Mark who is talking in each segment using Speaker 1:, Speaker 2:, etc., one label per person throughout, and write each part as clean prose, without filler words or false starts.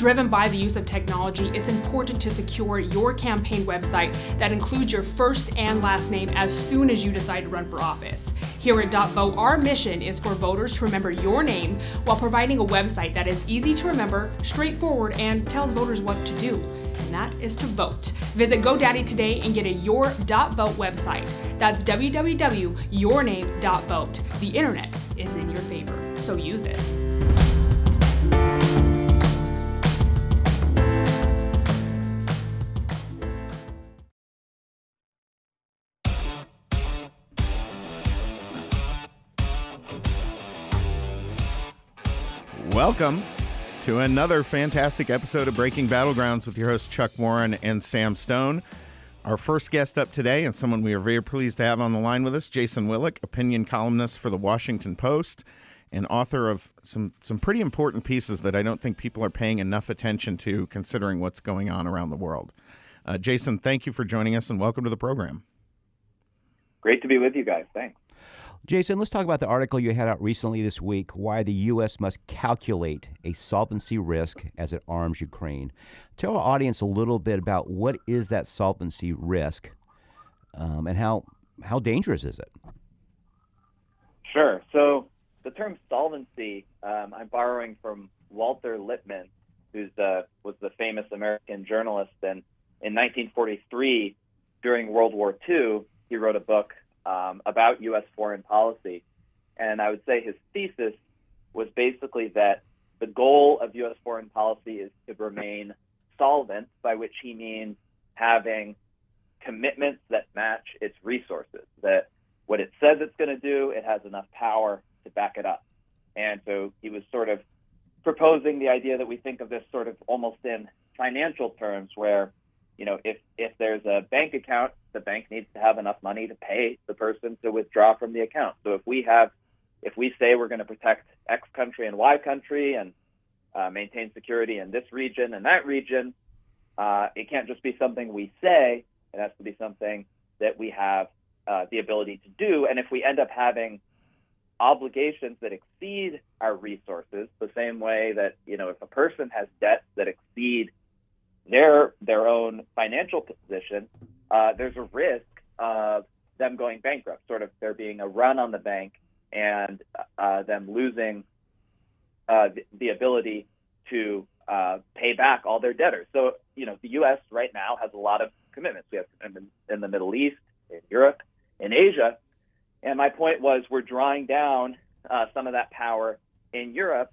Speaker 1: Driven by the use of technology, it's important to secure your campaign website that includes your first and last name as soon as you decide to run for office. Here at .vote, our mission is for voters to remember your name while providing a website that is easy to remember, straightforward, and tells voters what to do. And that is to vote. Visit GoDaddy today and get a your.vote website. That's www.yourname.vote. The internet is in your favor, so use it.
Speaker 2: Welcome to another fantastic episode of Breaking Battlegrounds with your hosts Chuck Warren and Sam Stone. Our first guest up today, and someone we are very pleased to have on the line with us, Jason Willick, opinion columnist for the Washington Post and author of some pretty important pieces that I don't think people are paying enough attention to considering what's going on around the world. Jason, thank you for joining us and welcome to the program.
Speaker 3: Great to be with you guys. Thanks.
Speaker 4: Jason, let's talk about the article you had out recently this week, why the U.S. must calculate a solvency risk as it arms Ukraine. Tell our audience a little bit about what is that solvency risk and how dangerous is it?
Speaker 3: Sure. So the term solvency, I'm borrowing from Walter Lippmann, who was the famous American journalist. And in 1943, during World War II, he wrote a book about U.S. foreign policy. And I would say his thesis was basically that the goal of U.S. foreign policy is to remain solvent, by which he means having commitments that match its resources, that what it says it's going to do, it has enough power to back it up. And so he was sort of proposing the idea that we think of this sort of almost in financial terms where, you know, if there's a bank account, the bank needs to have enough money to pay the person to withdraw from the account. So if we say we're going to protect X country and Y country and maintain security in this region and that region, it can't just be something we say. It has to be something that we have the ability to do. And if we end up having obligations that exceed our resources, the same way that, you know, if a person has debts that exceed their own financial position, there's a risk of them going bankrupt, sort of there being a run on the bank and them losing the ability to pay back all their debtors. So, you know, the U.S. right now has a lot of commitments. We have commitments in the Middle East, in Europe, in Asia. And my point was we're drawing down some of that power in Europe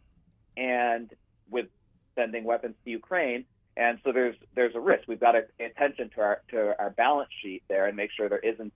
Speaker 3: and with sending weapons to Ukraine. And so there's a risk. We've got to pay attention to our balance sheet there and make sure there isn't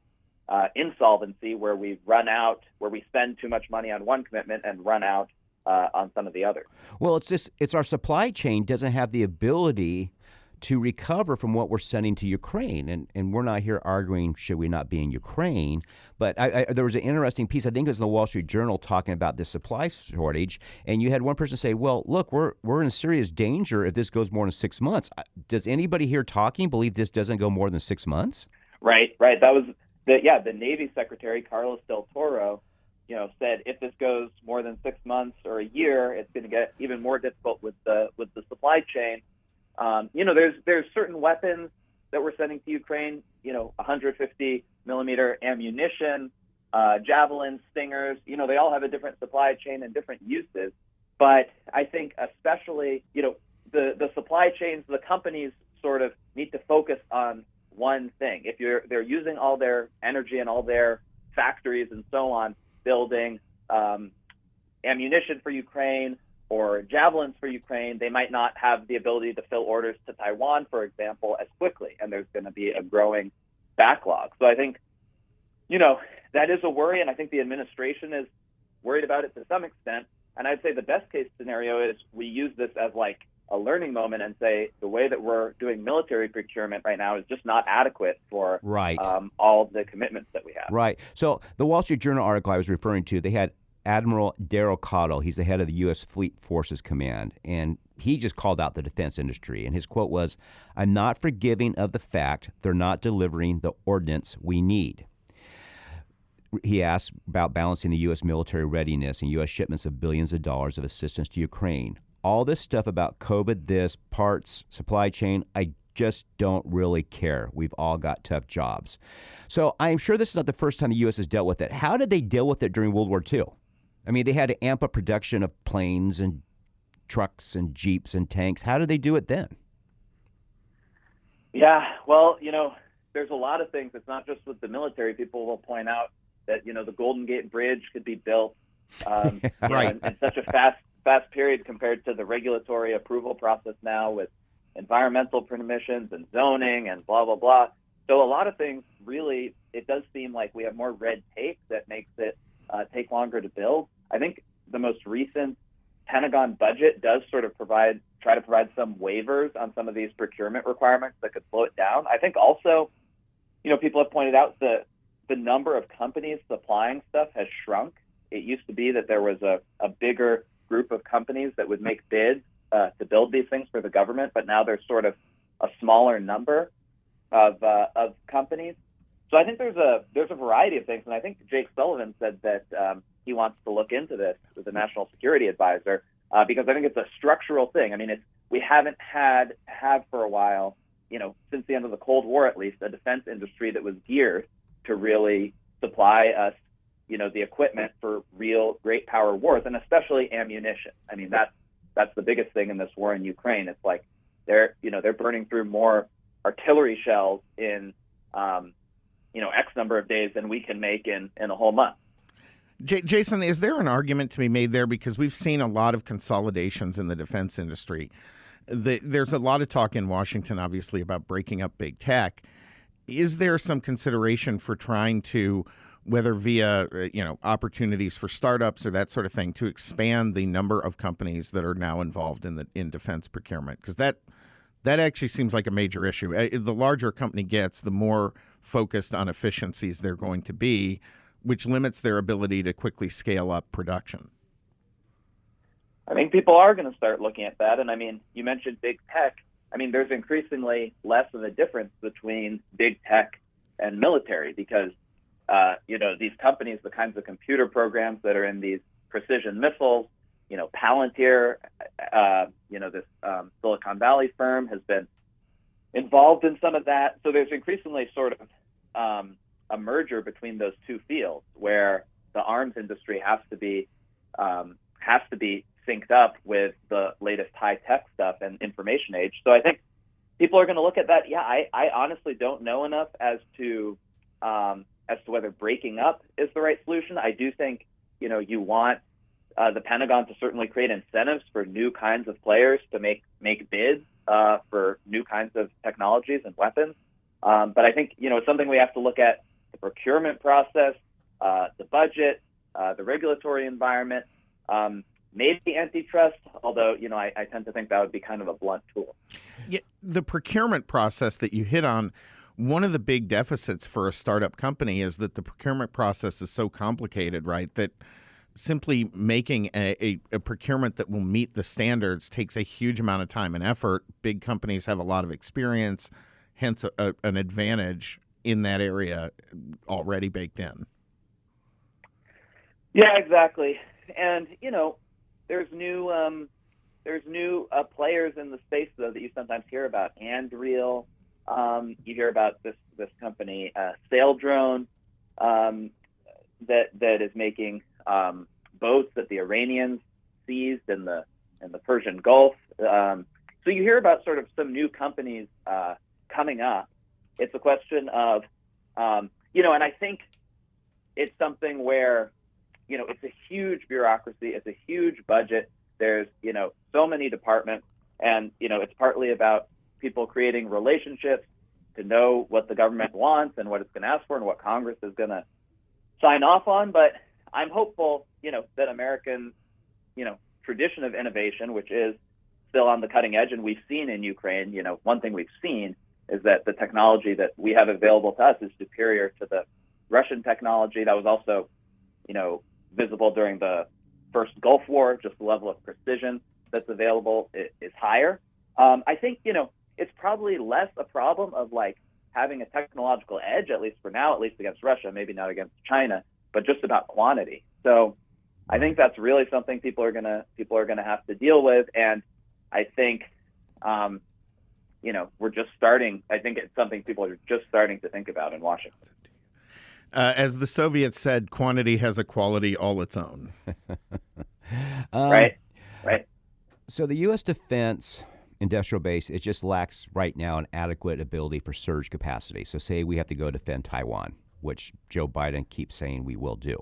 Speaker 3: insolvency where we run out, where we spend too much money on one commitment and run out on some of the others.
Speaker 4: Well, it's our supply chain doesn't have the ability to recover from what we're sending to Ukraine. And we're not here arguing should we not be in Ukraine. But there was an interesting piece, I think it was in the Wall Street Journal, talking about this supply shortage. And you had one person say, well, look, we're in serious danger if this goes more than 6 months. Does anybody here talking believe this doesn't go more than 6 months?
Speaker 3: Right. That was the Navy Secretary, Carlos Del Toro, you know, said if this goes more than 6 months or a year, it's going to get even more difficult with the supply chain. You know, there's certain weapons that we're sending to Ukraine, you know, 150 millimeter ammunition, javelins, stingers, you know, they all have a different supply chain and different uses. But I think especially, you know, the supply chains, the companies sort of need to focus on one thing. If they're using all their energy and all their factories and so on, building ammunition for Ukraine or javelins for Ukraine, they might not have the ability to fill orders to Taiwan, for example, as quickly. And there's going to be a growing backlog. So I think, you know, that is a worry. And I think the administration is worried about it to some extent. And I'd say the best case scenario is we use this as like a learning moment and say the way that we're doing military procurement right now is just not adequate for all the commitments that we have.
Speaker 4: Right. So the Wall Street Journal article I was referring to, they had Admiral Daryl Cottle. He's the head of the U.S. Fleet Forces Command, and he just called out the defense industry. And his quote was, "I'm not forgiving of the fact they're not delivering the ordnance we need." He asked about balancing the U.S. military readiness and U.S. shipments of billions of dollars of assistance to Ukraine. all this stuff about COVID, this, parts, supply chain, I just don't really care. We've all got tough jobs. So I'm sure this is not the first time the U.S. has dealt with it. How did they deal with it during World War II? I mean, they had to amp up production of planes and trucks and jeeps and tanks. How did they do it then?
Speaker 3: Yeah, well, there's a lot of things. It's not just with the military. People will point out that, the Golden Gate Bridge could be built
Speaker 2: right.
Speaker 3: in such a fast period compared to the regulatory approval process now with environmental permissions and zoning and blah, blah, blah. So a lot of things really, it does seem like we have more red tape that makes it take longer to build. I think the most recent Pentagon budget does sort of try to provide some waivers on some of these procurement requirements that could slow it down. I think also, people have pointed out the number of companies supplying stuff has shrunk. It used to be that there was a bigger group of companies that would make bids to build these things for the government, but now there's sort of a smaller number of companies. So I think there's a variety of things, and I think Jake Sullivan said that he wants to look into this with the National Security Advisor because I think it's a structural thing. I mean, we haven't had for a while, since the end of the Cold War at least, a defense industry that was geared to really supply us, the equipment for real great power wars, and especially ammunition. I mean, that's the biggest thing in this war in Ukraine. It's like they're burning through more artillery shells in X number of days than we can make in a whole month.
Speaker 2: Jason, is there an argument to be made there? Because we've seen a lot of consolidations in the defense industry. There's a lot of talk in Washington, obviously, about breaking up big tech. Is there some consideration for trying to, whether via opportunities for startups or that sort of thing, to expand the number of companies that are now involved in defense procurement? Because that actually seems like a major issue. The larger a company gets, the more focused on efficiencies they're going to be, which limits their ability to quickly scale up production.
Speaker 3: I mean, people are going to start looking at that. And I mean, you mentioned big tech. I mean, there's increasingly less of a difference between big tech and military because, these companies, the kinds of computer programs that are in these precision missiles, Palantir, this Silicon Valley firm has been involved in some of that. So there's increasingly sort of a merger between those two fields where the arms industry has to be synced up with the latest high-tech stuff and information age. So I think people are going to look at that. Yeah, I honestly don't know enough as to whether breaking up is the right solution. I do think, you want the Pentagon to certainly create incentives for new kinds of players to make bids for new kinds of technologies and weapons. But I think, it's something we have to look at the procurement process, the budget, the regulatory environment, maybe antitrust, although, I tend to think that would be kind of a blunt tool.
Speaker 2: Yeah, the procurement process that you hit on, one of the big deficits for a startup company is that the procurement process is so complicated, right, that simply making a procurement that will meet the standards takes a huge amount of time and effort. Big companies have a lot of experience, hence an advantage in that area already baked in.
Speaker 3: Yeah, exactly. And, there's new players in the space, though, that you sometimes hear about. Andreal, you hear about this company, Saildrone, that is making boats that the Iranians seized in the Persian Gulf. So you hear about sort of some new companies coming up. It's a question of, and I think it's something where, it's a huge bureaucracy, it's a huge budget. There's, so many departments, and, it's partly about people creating relationships to know what the government wants and what it's going to ask for and what Congress is going to sign off on. But I'm hopeful, that American, tradition of innovation, which is still on the cutting edge, and we've seen in Ukraine, one thing we've seen is that the technology that we have available to us is superior to the Russian technology. That was also, visible during the first Gulf War. Just the level of precision that's available is higher. I think, it's probably less a problem of like having a technological edge, at least for now, at least against Russia, maybe not against China, but just about quantity. So, I think that's really something people are gonna have to deal with, and I think we're just starting. I think it's something people are just starting to think about in Washington.
Speaker 2: As the Soviets said, quantity has a quality all its own.
Speaker 3: Right.
Speaker 4: So the U.S. defense industrial base, it just lacks right now an adequate ability for surge capacity. So say we have to go defend Taiwan, which Joe Biden keeps saying we will do.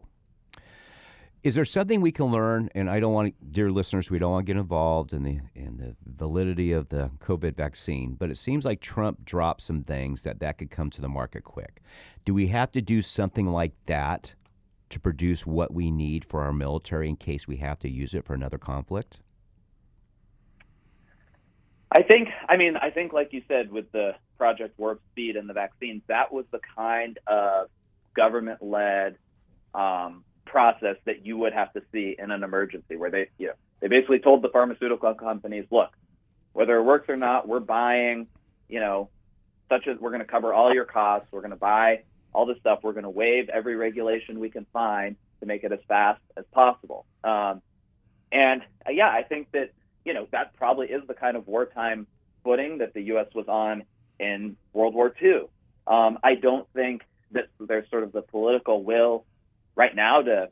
Speaker 4: Is there something we can learn? And I don't want, dear listeners, we don't want to get involved in the validity of the COVID vaccine, but it seems like Trump dropped some things that could come to the market quick. Do we have to do something like that to produce what we need for our military in case we have to use it for another conflict?
Speaker 3: I think, like you said, with the Project Warp Speed and the vaccines, that was the kind of government-led process that you would have to see in an emergency, where they basically told the pharmaceutical companies, look, whether it works or not, we're buying, such as we're going to cover all your costs, we're going to buy all this stuff, we're going to waive every regulation we can find to make it as fast as possible. I think that, that probably is the kind of wartime footing that the U.S. was on in World War II. I don't think that there's sort of the political will right now to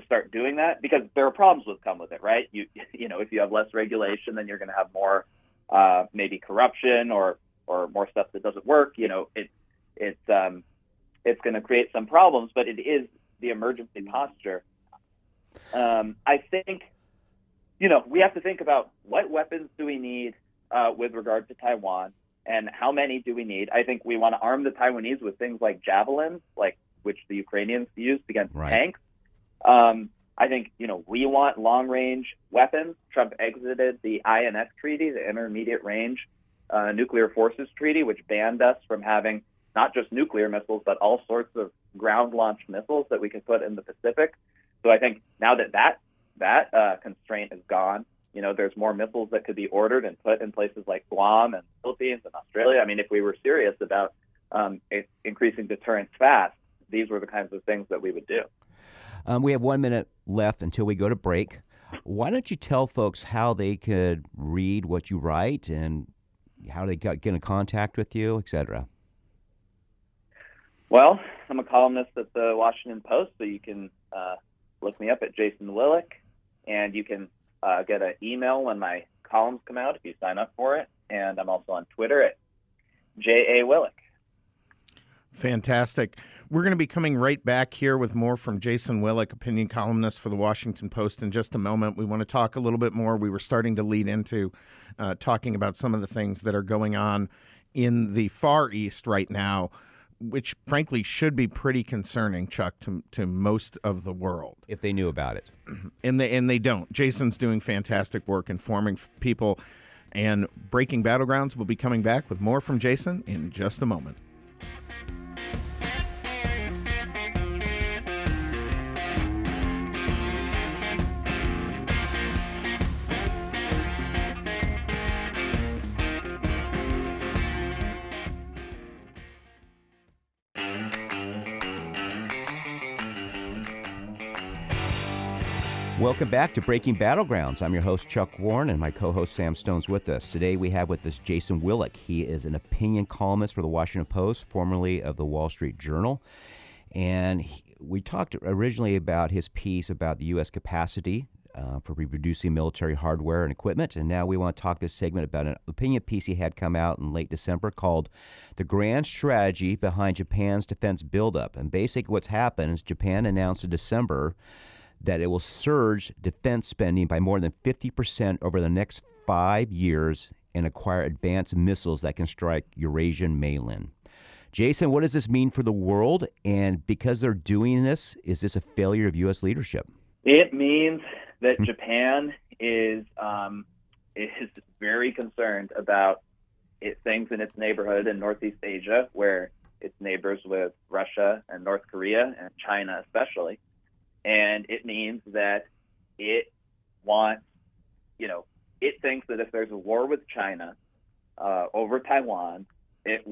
Speaker 3: start doing that, because there are problems that come with it, right? If you have less regulation, then you're going to have more maybe corruption or more stuff that doesn't work. It's going to create some problems, but it is the emergency posture. I think we have to think about what weapons do we need with regard to Taiwan, and how many do we need. I think we want to arm the Taiwanese with things like javelins, which the Ukrainians used against tanks. I think, we want long-range weapons. Trump exited the INF treaty, the Intermediate Range Nuclear Forces Treaty, which banned us from having not just nuclear missiles, but all sorts of ground-launched missiles that we could put in the Pacific. So I think now that constraint is gone, there's more missiles that could be ordered and put in places like Guam and Philippines and Australia. I mean, if we were serious about increasing deterrence fast, these were the kinds of things that we would do.
Speaker 4: We have 1 minute left until we go to break. Why don't you tell folks how they could read what you write and how they get in contact with you, et cetera?
Speaker 3: Well, I'm a columnist at the Washington Post, so you can look me up at Jason Willick, and you can get an email when my columns come out if you sign up for it. And I'm also on Twitter at J.A. Willick.
Speaker 2: Fantastic. We're going to be coming right back here with more from Jason Willick, opinion columnist for the Washington Post, in just a moment. We want to talk a little bit more. We were starting to lead into talking about some of the things that are going on in the Far East right now, which frankly should be pretty concerning, Chuck, to most of the world.
Speaker 4: If they knew about it.
Speaker 2: And they don't. Jason's doing fantastic work informing people. And Breaking Battlegrounds will be coming back with more from Jason in just a moment.
Speaker 4: Welcome back to Breaking Battlegrounds. I'm your host, Chuck Warren, and my co-host, Sam Stone's with us. Today we have with us Jason Willick. He is an opinion columnist for the Washington Post, formerly of the Wall Street Journal. And we talked originally about his piece about the U.S. capacity for reproducing military hardware and equipment. And now we want to talk this segment about an opinion piece he had come out in late December called The Grand Strategy Behind Japan's Defense Buildup. And basically what's happened is Japan announced in December that it will surge defense spending by more than 50% over the next 5 years and acquire advanced missiles that can strike Eurasian mainland. Jason, what does this mean for the world? And because they're doing this, is this a failure of U.S. leadership?
Speaker 3: It means that Japan is very concerned about things in its neighborhood in Northeast Asia, where it's neighbors with Russia and North Korea and China especially. And it means that it wants, it thinks that if there's a war with China over Taiwan, it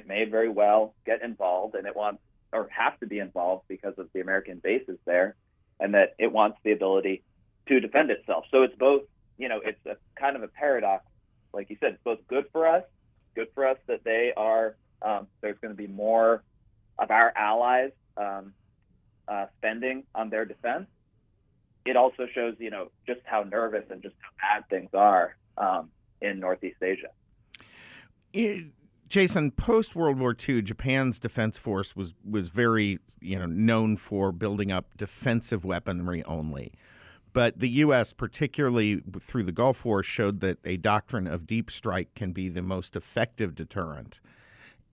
Speaker 3: may very well get involved, and it wants or have to be involved because of the American bases there. and that it wants the ability to defend itself. So it's both, it's a kind of a paradox. Like you said, it's both good for us that they are, there's going to be more of our allies spending on their defense. It also shows, just how nervous and just how bad things are in Northeast Asia.
Speaker 2: Jason, post World War II, Japan's defense force was very, known for building up defensive weaponry only. But the U.S., particularly through the Gulf War, showed that a doctrine of deep strike can be the most effective deterrent.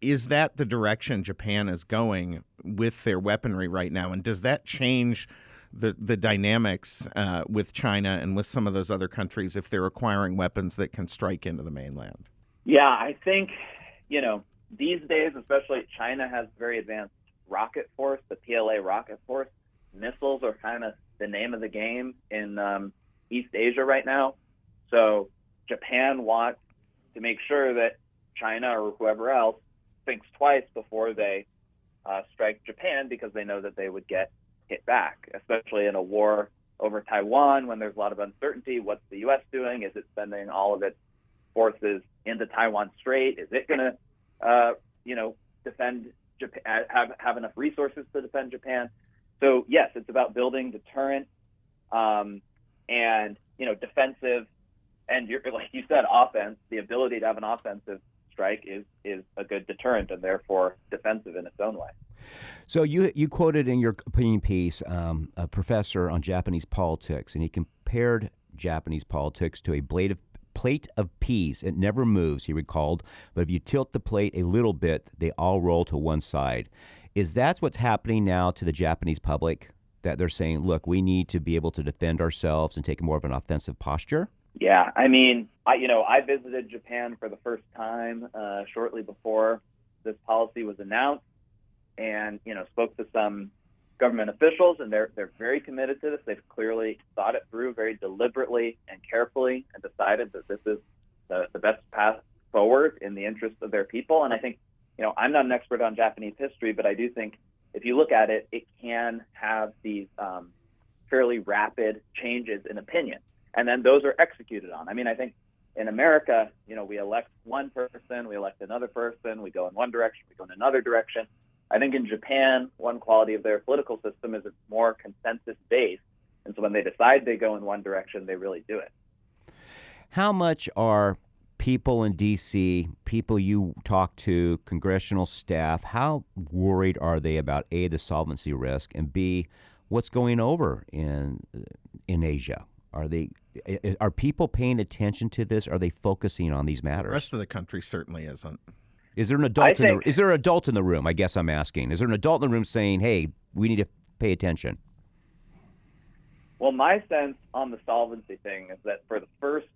Speaker 2: Is that the direction Japan is going with their weaponry right now? And does that change the dynamics with China and with some of those other countries if they're acquiring weapons that can strike into the mainland?
Speaker 3: Yeah, I think, these days, especially China has very advanced rocket force, the PLA rocket force. Missiles are kind of the name of the game in East Asia right now. So Japan wants to make sure that China or whoever else thinks twice before they strike Japan, because they know that they would get hit back, especially in a war over Taiwan when there's a lot of uncertainty. What's the U.S. doing? Is it sending all of its forces into Taiwan Strait? Is it going to, defend Japan, have enough resources to defend Japan? So yes, it's about building deterrent and, defensive, and like you said, offense. The ability to have an offensive strike is a good deterrent and therefore defensive in its own way.
Speaker 4: So you quoted in your opinion piece a professor on Japanese politics, and he compared Japanese politics to a plate of peas. It never moves, he recalled, but if you tilt the plate a little bit, they all roll to one side. Is that what's happening now to the Japanese public, that they're saying, look, we need to be able to defend ourselves and take more of an offensive posture?
Speaker 3: Yeah, I mean, I visited Japan for the first time shortly before this policy was announced, and spoke to some government officials, and they're very committed to this. They've clearly thought it through very deliberately and carefully, and decided that this is the best path forward in the interest of their people. And I think, I'm not an expert on Japanese history, but I do think if you look at it, it can have these fairly rapid changes in opinion, and then those are executed on. I mean, I think in America, we elect one person, we elect another person, we go in one direction, we go in another direction. I think in Japan, one quality of their political system is it's more consensus-based. And so when they decide they go in one direction, they really do it.
Speaker 4: How much are people in D.C., people you talk to, congressional staff, how worried are they about, A, the solvency risk, and B, what's going over in Asia? Are people paying attention to this? Are they focusing on these matters?
Speaker 2: The rest of the country certainly isn't.
Speaker 4: Is there an adult is there an adult in the room? I guess I'm asking. Is there an adult in the room saying, "Hey, we need to pay attention"?
Speaker 3: Well, my sense on the solvency thing is that for the first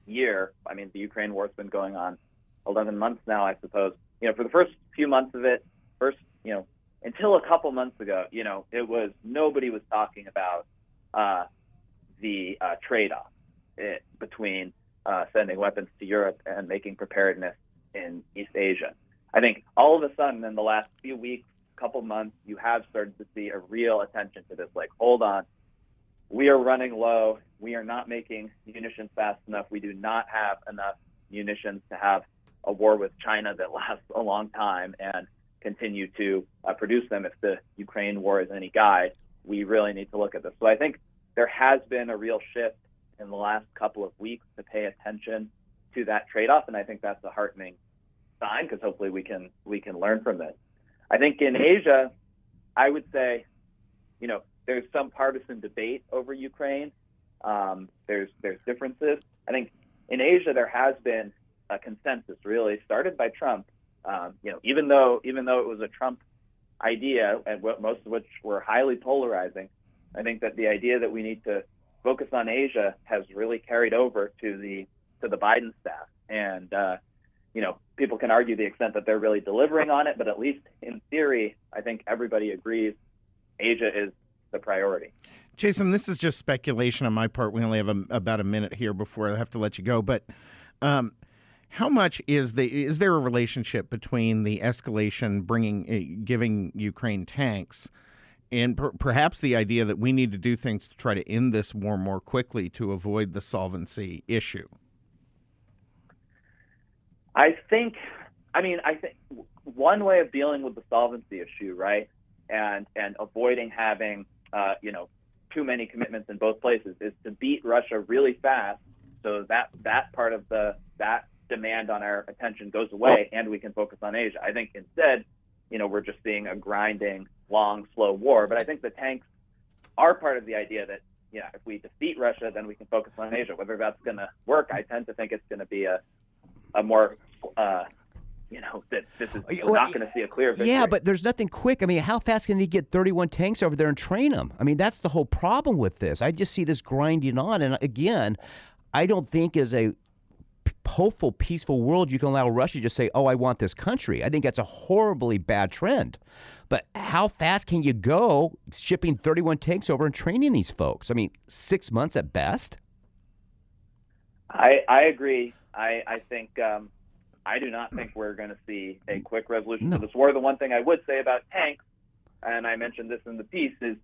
Speaker 3: year, I mean, the Ukraine war's been going on 11 months now, I suppose. For the first few months of it, until a couple months ago, nobody was talking about the trade-off between sending weapons to Europe and making preparedness in East Asia. I think all of a sudden in the last few weeks, couple months, you have started to see a real attention to this. Like, hold on, we are running low. We are not making munitions fast enough. We do not have enough munitions to have a war with China that lasts a long time and continue to produce them. If the Ukraine war is any guide, we really need to look at this. So I think there has been a real shift in the last couple of weeks to pay attention to that trade-off, and I think that's a heartening sign, because hopefully we can learn from this. I think in Asia, I would say, there's some partisan debate over Ukraine. There's differences. I think in Asia there has been a consensus, really started by Trump. Even though it was a Trump idea, and most of which were highly polarizing, I think that the idea that we need to focus on Asia has really carried over to the Biden staff. And, people can argue the extent that they're really delivering on it, but at least in theory, I think everybody agrees Asia is the priority.
Speaker 2: Jason, this is just speculation on my part. We only have about a minute here before I have to let you go. But how much is there a relationship between the escalation giving Ukraine tanks and perhaps the idea that we need to do things to try to end this war more quickly to avoid the solvency issue.
Speaker 3: I think one way of dealing with the solvency issue, right, and avoiding having too many commitments in both places, is to beat Russia really fast, so that part of that demand on our attention goes away, and we can focus on Asia. I think instead, we're just seeing a grinding, long, slow war. But I think the tanks are part of the idea that if we defeat Russia, then we can focus on Asia. Whether that's going to work, I tend to think it's going to be a more that this is not going to see a clear victory.
Speaker 4: Yeah, but there's nothing quick. I mean, how fast can they get 31 tanks over there and train them? I mean, that's the whole problem with this. I just see this grinding on. And again, I don't think as a hopeful, peaceful world you can allow Russia to just say, oh, I want this country. I think that's a horribly bad trend. But how fast can you go shipping 31 tanks over and training these folks? I mean, 6 months at best?
Speaker 3: I agree. I think I do not think we're going to see a quick resolution to this war. The one thing I would say about tanks, and I mentioned this in the piece, is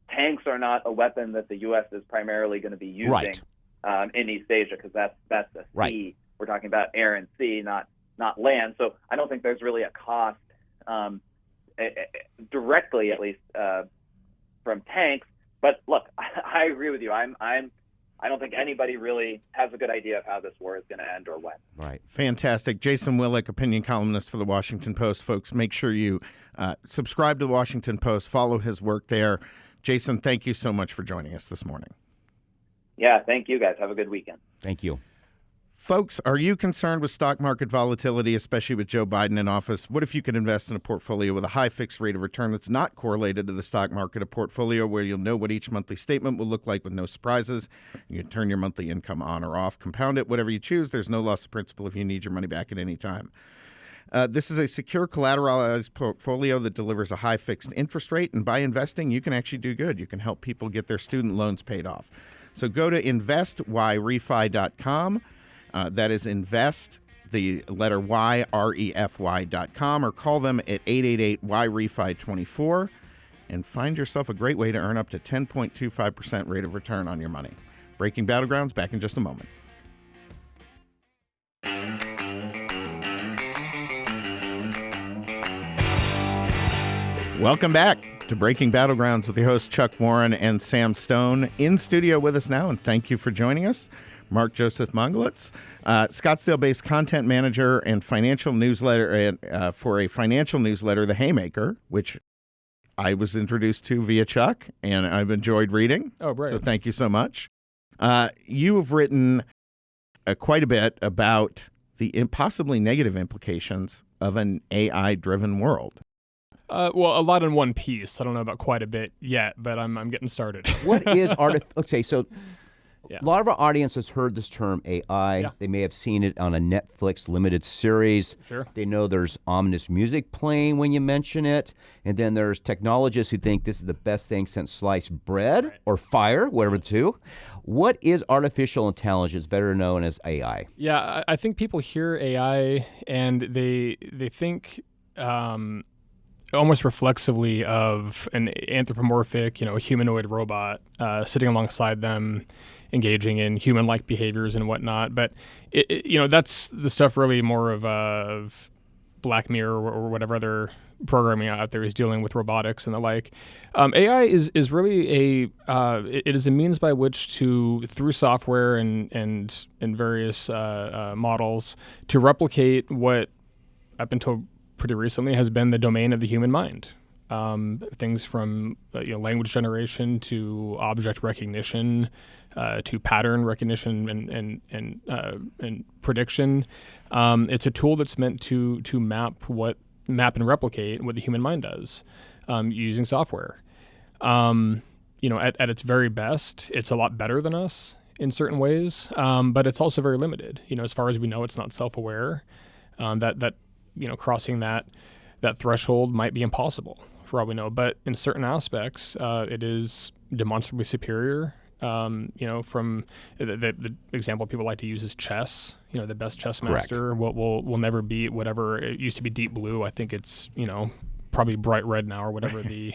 Speaker 3: tanks are not a weapon that the U.S. is primarily going to be using in East Asia, because that's a sea.
Speaker 4: Right.
Speaker 3: We're talking about air and sea, not land. So I don't think there's really a cost directly, at least, from tanks. But look, I agree with you. I don't think anybody really has a good idea of how this war is going to end or when.
Speaker 2: Right. Fantastic. Jason Willick, opinion columnist for the Washington Post. Folks, make sure you subscribe to the Washington Post, follow his work there. Jason, thank you so much for joining us this morning.
Speaker 3: Yeah, thank you, guys. Have a good weekend.
Speaker 4: Thank you.
Speaker 2: Folks, are you concerned with stock market volatility, especially with Joe Biden in office? What if you could invest in a portfolio with a high fixed rate of return that's not correlated to the stock market, a portfolio where you'll know what each monthly statement will look like with no surprises? You can turn your monthly income on or off, compound it, whatever you choose. There's no loss of principal if you need your money back at any time. This is a secure collateralized portfolio that delivers a high fixed interest rate, and by investing, you can actually do good. You can help people get their student loans paid off. So go to investyrefy.com. That is invest, the letter Y, refy.com, or call them at 888-YREFI24 and find yourself a great way to earn up to 10.25% rate of return on your money. Breaking Battlegrounds, back in just a moment. Welcome back to Breaking Battlegrounds with your hosts Chuck Warren and Sam Stone. In studio with us now, and thank you for joining us, Mark Joseph Mongilutz, Scottsdale-based content manager and financial newsletter for a financial newsletter, The Haymaker, which I was introduced to via Chuck, and I've enjoyed reading.
Speaker 5: Oh, great.
Speaker 2: So thank you so much. You have written quite a bit about the possibly negative implications of an AI-driven world.
Speaker 5: Well, a lot in one piece. I don't know about quite a bit yet, but I'm getting started.
Speaker 4: What is okay, so
Speaker 5: Yeah.
Speaker 4: a lot of our audience has heard this term AI.
Speaker 5: Yeah.
Speaker 4: They may have seen it on a Netflix limited series.
Speaker 5: Sure.
Speaker 4: They know there's ominous music playing when you mention it. And then there's technologists who think this is the best thing since sliced bread or fire, whatever the two. What is artificial intelligence, better known as AI?
Speaker 5: Yeah, I think people hear AI and they think almost reflexively of an anthropomorphic, a humanoid robot sitting alongside them, engaging in human-like behaviors and whatnot. But that's the stuff really more of Black Mirror or whatever other programming out there is dealing with robotics and the like. AI is really it is a means by which to, through software and various models, to replicate what up until pretty recently has been the domain of the human mind. Things from language generation to object recognition to pattern recognition and prediction. It's a tool that's meant to map and replicate what the human mind does using software. At its very best, it's a lot better than us in certain ways, but it's also very limited. As far as we know, it's not self-aware. Crossing that threshold might be impossible for all we know. But in certain aspects, it is demonstrably superior. From the example people like to use is chess. The best chess master will never beat whatever it used to be Deep Blue. I think it's probably bright red now or whatever the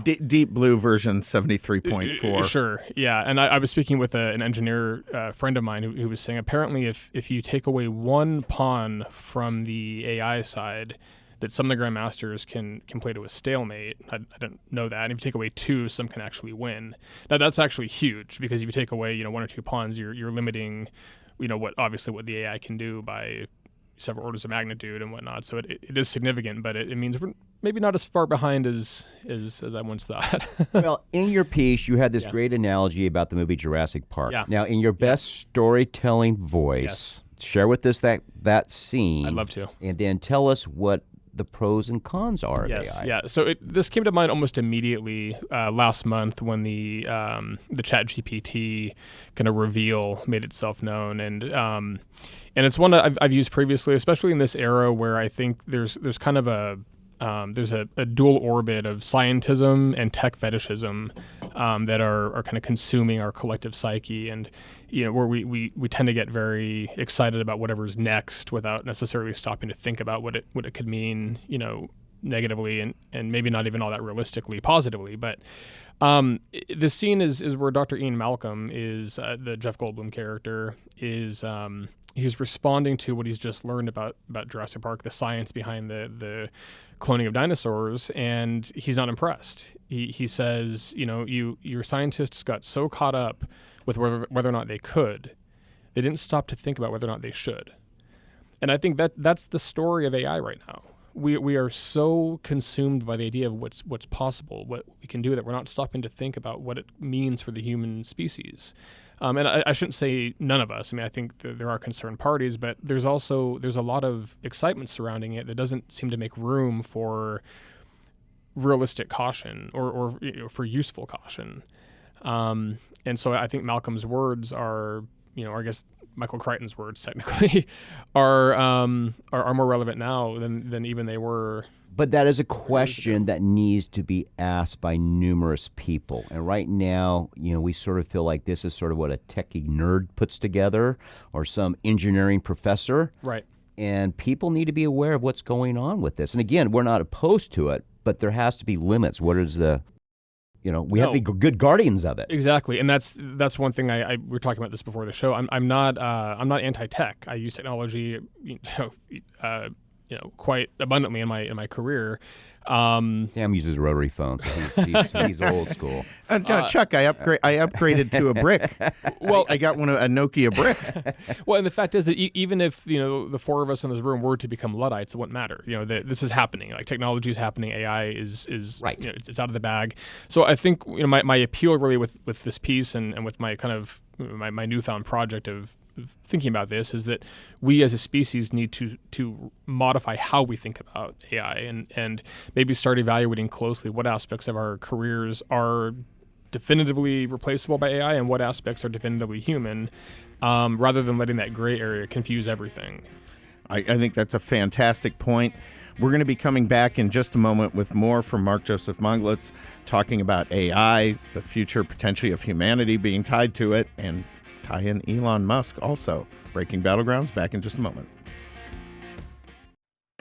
Speaker 2: Deep blue version 73.4.
Speaker 5: Sure, yeah. And I was speaking with an engineer friend of mine who was saying apparently if you take away one pawn from the AI side, that some of the grandmasters can play to a stalemate. I didn't know that. And if you take away two, some can actually win. Now that's actually huge, because if you take away one or two pawns, you're limiting what the AI can do by several orders of magnitude and whatnot. So it is significant, but it means we're maybe not as far behind as I once thought.
Speaker 4: Well, in your piece, you had this great analogy about the movie Jurassic Park.
Speaker 5: Yeah.
Speaker 4: Now, in your best storytelling voice, share with us that scene.
Speaker 5: I'd love to.
Speaker 4: And then tell us what the pros and cons are of AI.
Speaker 5: Yeah. So this came to mind almost immediately last month when the ChatGPT kind of reveal made itself known, and it's one that I've used previously, especially in this era where I think there's kind of a dual orbit of scientism and tech fetishism that are kind of consuming our collective psyche, and where we tend to get very excited about whatever's next without necessarily stopping to think about what it could mean, negatively and maybe not even all that realistically positively. But the scene is where Dr. Ian Malcolm is the Jeff Goldblum character is he's responding to what he's just learned about Jurassic Park, the science behind the cloning of dinosaurs, and he's not impressed. He says, your scientists got so caught up with whether or not they could, they didn't stop to think about whether or not they should. And I think that's the story of AI right now. We are so consumed by the idea of what's possible, what we can do, that we're not stopping to think about what it means for the human species. And I shouldn't say none of us. I mean, I think there are concerned parties, but there's a lot of excitement surrounding it that doesn't seem to make room for realistic caution or for useful caution. And so I think Malcolm's words are, I guess Michael Crichton's words technically are more relevant now than even they were.
Speaker 4: But that is a question that needs to be asked by numerous people. And right now, we sort of feel like this is sort of what a techie nerd puts together, or some engineering professor.
Speaker 5: Right.
Speaker 4: And people need to be aware of what's going on with this. And again, we're not opposed to it, but there has to be limits. What is the we have to be good guardians of it.
Speaker 5: Exactly, and that's one thing we were talking about this before the show. I'm not anti-tech. I use technology, quite abundantly in my career.
Speaker 4: Sam uses a rotary phone, so he's old school.
Speaker 2: No, Chuck, I upgraded to a brick.
Speaker 5: Well,
Speaker 2: I got a Nokia brick.
Speaker 5: Well, and the fact is that even if the four of us in this room were to become Luddites, it wouldn't matter. This is happening. Like, technology is happening. AI is
Speaker 4: right.
Speaker 5: It's out of the bag. So I think my appeal really with this piece and with my kind of my newfound project of thinking about this is that we as a species need to modify how we think about AI and maybe start evaluating closely what aspects of our careers are definitively replaceable by AI and what aspects are definitively human, rather than letting that gray area confuse everything.
Speaker 2: I think that's a fantastic point. We're going to be coming back in just a moment with more from Mark Joseph Mongilutz, talking about AI, the future potentially of humanity being tied to it, and tie in Elon Musk also. Breaking Battlegrounds, back in just a moment.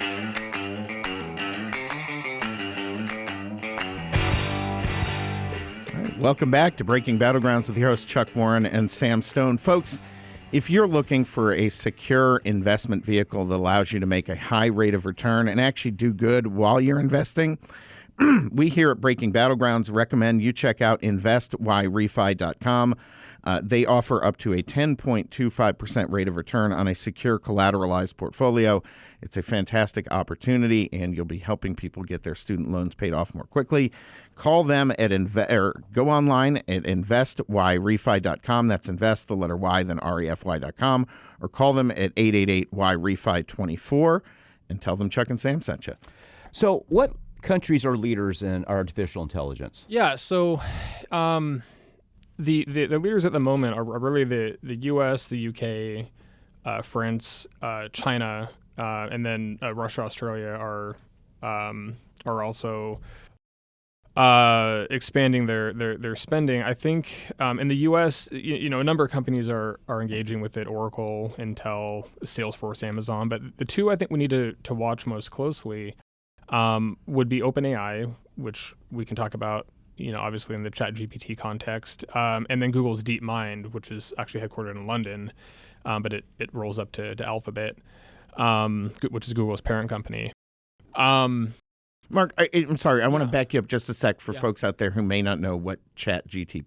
Speaker 2: All right, welcome back to Breaking Battlegrounds with your hosts Chuck Warren and Sam Stone. Folks, if you're looking for a secure investment vehicle that allows you to make a high rate of return and actually do good while you're investing, we here at Breaking Battlegrounds recommend you check out investwhyrefi.com. They offer up to a 10.25% rate of return on a secure collateralized portfolio. It's a fantastic opportunity, and you'll be helping people get their student loans paid off more quickly. Call them at go online at investwhyrefi.com. That's invest, the letter Y, then REFY.com. Or call them at 888-YREFI-24 and tell them Chuck and Sam sent you.
Speaker 4: So what countries are leaders in artificial intelligence?
Speaker 5: Yeah, so the leaders at the moment are really the U.S., the U.K., France, China, and then Russia, Australia are also expanding their spending. I think in the U.S., a number of companies are engaging with it: Oracle, Intel, Salesforce, Amazon. But the two I think we need to watch most closely would be OpenAI, which we can talk about, obviously in the ChatGPT context, and then Google's DeepMind, which is actually headquartered in London, but it rolls up to Alphabet, which is Google's parent company.
Speaker 2: Mark, I'm sorry. I want to back you up just a sec for folks out there who may not know what ChatGPT.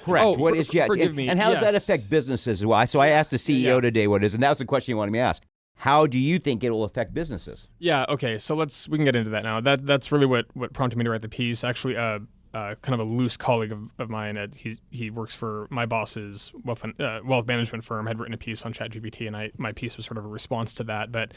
Speaker 4: Correct. What is Chat?
Speaker 5: Forgive me.
Speaker 4: And how does that affect businesses as well? So I asked the CEO today what it is, and that was the question you wanted me to ask. How do you think it will affect businesses?
Speaker 5: Yeah. Okay. So we can get into that now. That's really what prompted me to write the piece. Actually, kind of a loose colleague of mine. He works for my boss's wealth management firm. Had written a piece on ChatGPT, and my piece was sort of a response to that. But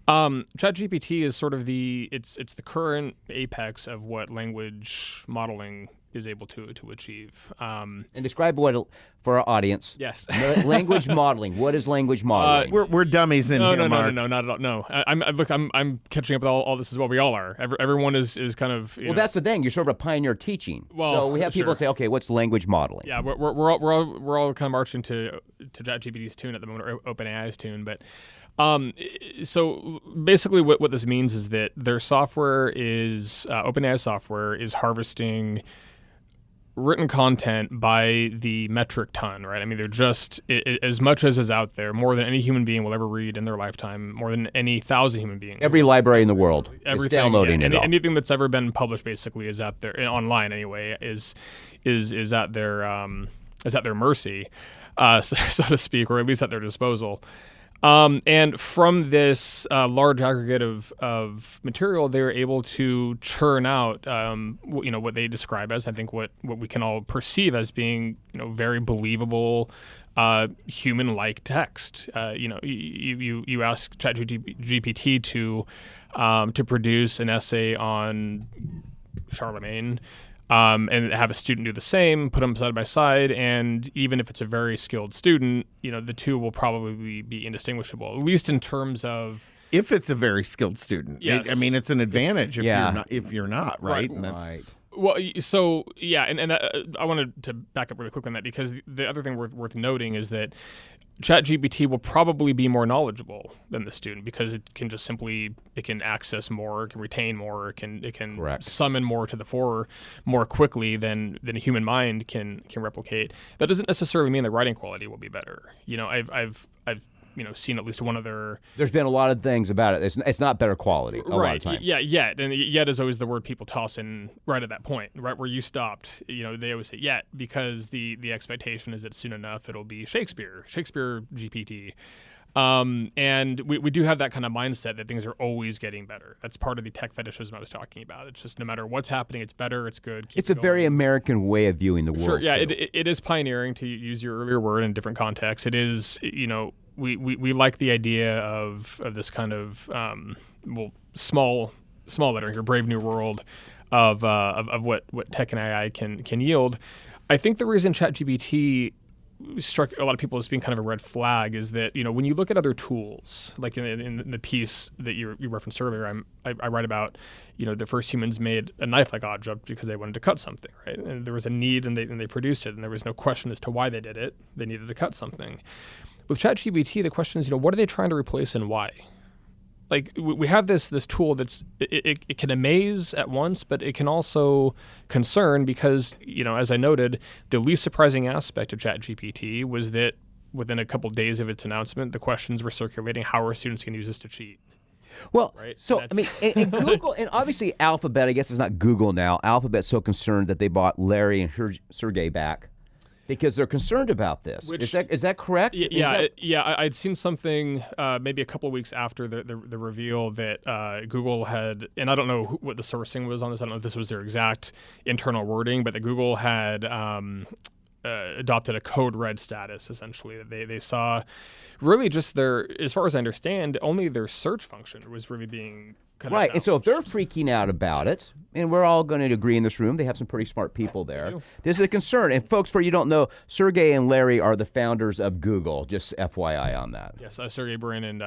Speaker 5: ChatGPT is sort of it's the current apex of what language modeling is able to achieve. And
Speaker 4: describe for our audience.
Speaker 5: Yes.
Speaker 4: Language modeling. What is language modeling?
Speaker 2: We're dummies in here, Mark.
Speaker 5: No, not at all. No, I'm catching up with all this as well. We all are. Everyone is kind of.
Speaker 4: Well, that's the thing. You're sort of a pioneer teaching. Well, so we have people say, okay, what's language modeling?
Speaker 5: Yeah, we're all kind of marching to ChatGPT's tune at the moment, or OpenAI's tune, but. So basically what this means is that their software is, OpenAI software is harvesting written content by the metric ton, right? I mean, they're just, as much as is out there, more than any human being will ever read in their lifetime, more than any 1,000 human beings.
Speaker 4: Every librry in the world is downloading it all.
Speaker 5: Anything that's ever been published basically is out there, online anyway, is at their mercy, so to speak, or at least at their disposal. And from this large aggregate of material, they're able to churn out, what they describe as, I think, what we can all perceive as being, very believable, human-like text. You ask ChatGPT to produce an essay on Charlemagne. And have a student do the same, put them side by side, and even if it's a very skilled student, the two will probably be indistinguishable, at least in terms of...
Speaker 2: If it's a very skilled student.
Speaker 5: Yes.
Speaker 2: It's an advantage if you're not, right? And that's...
Speaker 5: Well, so, yeah, and I wanted to back up really quickly on that, because the other thing worth noting is that ChatGPT will probably be more knowledgeable than the student, because it can just it can access more, it can retain more, it can
Speaker 4: Correct.
Speaker 5: summon more to the fore more quickly than a human mind can replicate. That doesn't necessarily mean the writing quality will be better. I've seen at least one other.
Speaker 4: There's been a lot of things about it. It's not better quality a lot of times.
Speaker 5: Yeah, yet. And yet is always the word people toss in right at that point, right where you stopped. They always say yet, because the expectation is that soon enough it'll be Shakespeare GPT. And we do have that kind of mindset that things are always getting better. That's part of the tech fetishism I was talking about. It's just no matter what's happening, it's better, it's good.
Speaker 4: It's a very American way of viewing the world.
Speaker 5: Sure, yeah, it is pioneering, to use your earlier word in different contexts. It is, we like the idea of this kind of small letter here, Brave New World of what tech and AI can yield. I think the reason ChatGPT struck a lot of people as being kind of a red flag is that, when you look at other tools, like in the piece that you referenced earlier, I write about, the first humans made a knife-like object because they wanted to cut something, right? And there was a need, and they produced it, and there was no question as to why they did it. They needed to cut something. With ChatGPT, the question is, what are they trying to replace and why? Like, we have this tool that's it can amaze at once, but it can also concern, because, as I noted, the least surprising aspect of ChatGPT was that within a couple days of its announcement, the questions were circulating: how are students going to use this to cheat?
Speaker 4: Well,
Speaker 5: right?
Speaker 4: so and Google, and obviously Alphabet, I guess it's not Google now. Alphabet's so concerned that they bought Larry and Sergey back, because they're concerned about this. Is that correct?
Speaker 5: Yeah. I'd seen something maybe a couple of weeks after the reveal that Google had, and I don't know what the sourcing was on this. I don't know if this was their exact internal wording, but that Google had adopted a code red status, essentially. They saw really just as far as I understand, only their search function was really being kind of
Speaker 4: right. And so if they're freaking out about it, and we're all going to agree in this room, they have some pretty smart people there. This is a concern. And folks, for you don't know, Sergey and Larry are the founders of Google. Just FYI on that.
Speaker 5: Yes, Sergey Brin and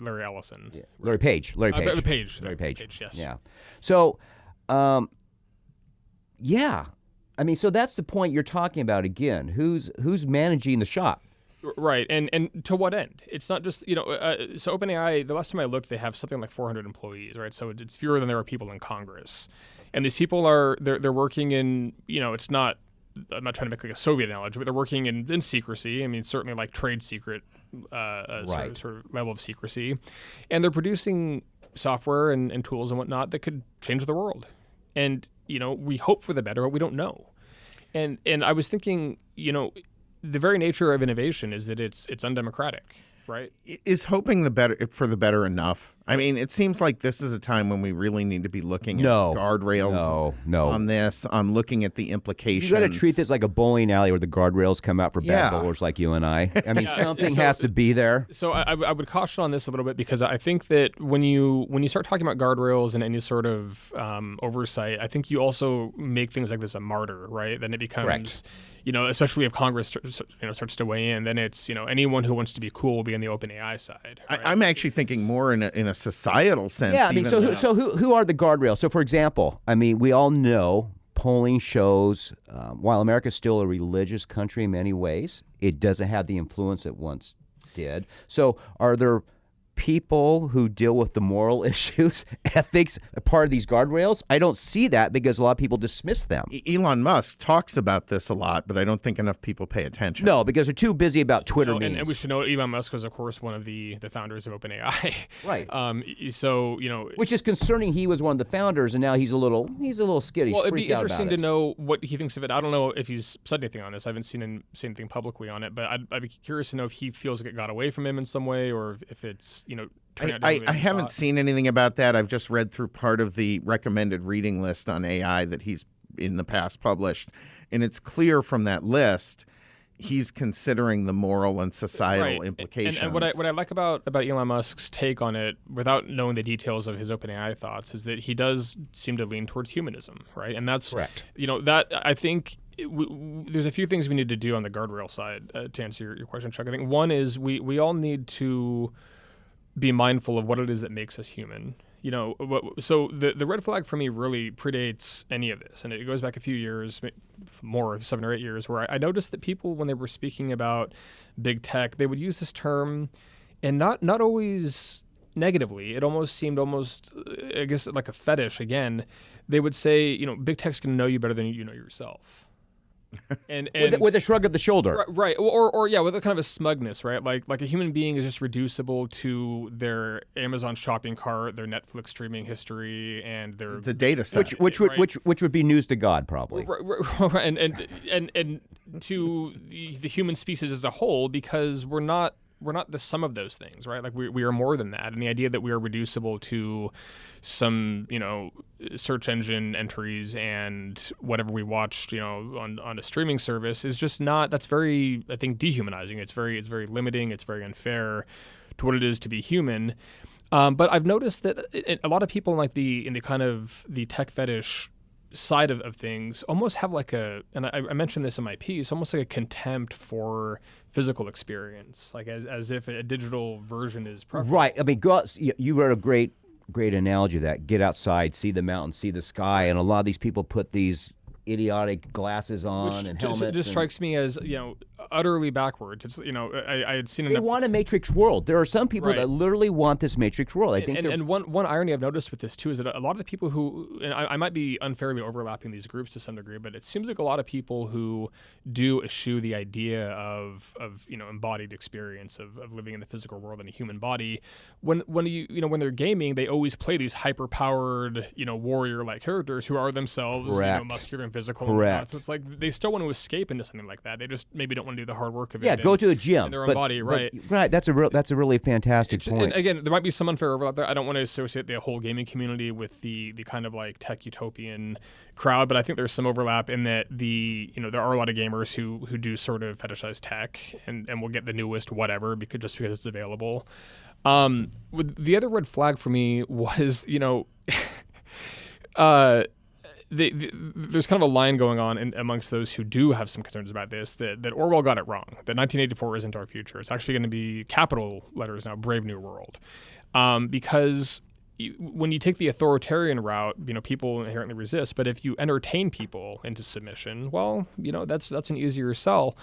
Speaker 5: Larry Ellison.
Speaker 4: Yeah. Larry Page.
Speaker 5: Larry
Speaker 4: Page,
Speaker 5: yes.
Speaker 4: Yeah. So, yeah. So that's the point you're talking about again. Who's managing the shop?
Speaker 5: Right, and to what end? It's not just, so OpenAI, the last time I looked, they have something like 400 employees, right? So it's fewer than there are people in Congress. And these people they're working in, it's not, I'm not trying to make like a Soviet analogy, but they're working in secrecy. I mean, certainly like trade secret sort of level of secrecy. And they're producing software and tools and whatnot that could change the world. And, we hope for the better, but we don't know. And I was thinking, the very nature of innovation is that it's undemocratic, right?
Speaker 2: Is hoping for the better enough? I mean, it seems like this is a time when we really need to be looking at guardrails on this, on looking at the implications.
Speaker 4: You got to treat this like a bowling alley where the guardrails come out for bad bowlers like you and I. I mean, something has to be there.
Speaker 5: So I would caution on this a little bit, because I think that when you start talking about guardrails and any sort of oversight, I think you also make things like this a martyr, right? Then it becomes... Correct. Especially if Congress starts to weigh in, then it's anyone who wants to be cool will be on the OpenAI side. Right?
Speaker 2: I'm actually thinking more in a societal sense.
Speaker 4: Yeah, I mean, so who are the guardrails? So, for example, I mean, we all know polling shows while America is still a religious country in many ways, it doesn't have the influence it once did. So, are there people who deal with the moral issues, ethics, a part of these guardrails? I don't see that because a lot of people dismiss them.
Speaker 2: Elon Musk talks about this a lot, but I don't think enough people pay attention.
Speaker 4: No, because they're too busy about Twitter memes.
Speaker 5: And we should know Elon Musk was, of course, one of the founders of OpenAI.
Speaker 4: Right.
Speaker 5: So,
Speaker 4: which is concerning. He was one of the founders, and now he's a little skitty.
Speaker 5: Well, it'd be interesting to know what he thinks of it. I don't know if he's said anything on this. I haven't seen him say anything publicly on it, but I'd be curious to know if he feels like it got away from him in some way, or if it's
Speaker 2: I haven't seen anything about that. I've just read through part of the recommended reading list on AI that he's in the past published, and it's clear from that list he's considering the moral and societal implications.
Speaker 5: And what I like about Elon Musk's take on it, without knowing the details of his OpenAI thoughts, is that he does seem to lean towards humanism, right? And that's
Speaker 4: correct.
Speaker 5: That I think. There's a few things we need to do on the guardrail side to answer your question, Chuck. I think one is we all need to be mindful of what it is that makes us human. So the red flag for me really predates any of this, and it goes back a few years, more 7 or 8 years, where I noticed that people, when they were speaking about big tech, they would use this term, and not always negatively. It almost seemed I guess, like a fetish. Again, they would say, big tech's going to know you better than you know yourself. And
Speaker 4: with a shrug of the shoulder,
Speaker 5: right? Or with a kind of a smugness, right? Like a human being is just reducible to their Amazon shopping cart, their Netflix streaming history, and their
Speaker 2: it's a data set,
Speaker 4: which would be news to God, probably,
Speaker 5: right? And to the human species as a whole, because we're not the sum of those things, right? Like we are more than that. And the idea that we are reducible to some, search engine entries and whatever we watched, on a streaming service is just not, that's very, I think, dehumanizing. It's very limiting. It's very unfair to what it is to be human. But I've noticed that a lot of people in the kind of the tech fetish side of things almost have like and I mentioned this in my piece, almost like a contempt for physical experience, like as if a digital version is preferable.
Speaker 4: Right. I mean, go out, you wrote a great analogy of that. Get outside, see the mountain, see the sky, and a lot of these people put these idiotic glasses on and helmets.
Speaker 5: It just strikes me as utterly backwards. It's I had seen.
Speaker 4: They want a Matrix world. There are some people that literally want this Matrix world. I think.
Speaker 5: And one irony I've noticed with this too is that a lot of the people who, and I might be unfairly overlapping these groups to some degree, but it seems like a lot of people who do eschew the idea of embodied experience of living in the physical world in a human body. When they're gaming, they always play these hyper powered warrior like characters who are themselves muscular and physical.
Speaker 4: Correct.
Speaker 5: So it's like they still want to escape into something like that. They just maybe don't want to do the hard work of it.
Speaker 4: Yeah, go to a gym.
Speaker 5: In their own body, right?
Speaker 4: Right. That's a really fantastic point.
Speaker 5: And again, there might be some unfair overlap there. I don't want to associate the whole gaming community with the kind of like tech utopian crowd, but I think there's some overlap in that there are a lot of gamers who do sort of fetishize tech and will get the newest whatever because it's available. The other red flag for me was there's kind of a line going on amongst those who do have some concerns about this, that Orwell got it wrong, that 1984 isn't our future. It's actually going to be capital letters now, Brave New World. Because when you take the authoritarian route, people inherently resist. But if you entertain people into submission, well, that's an easier sell.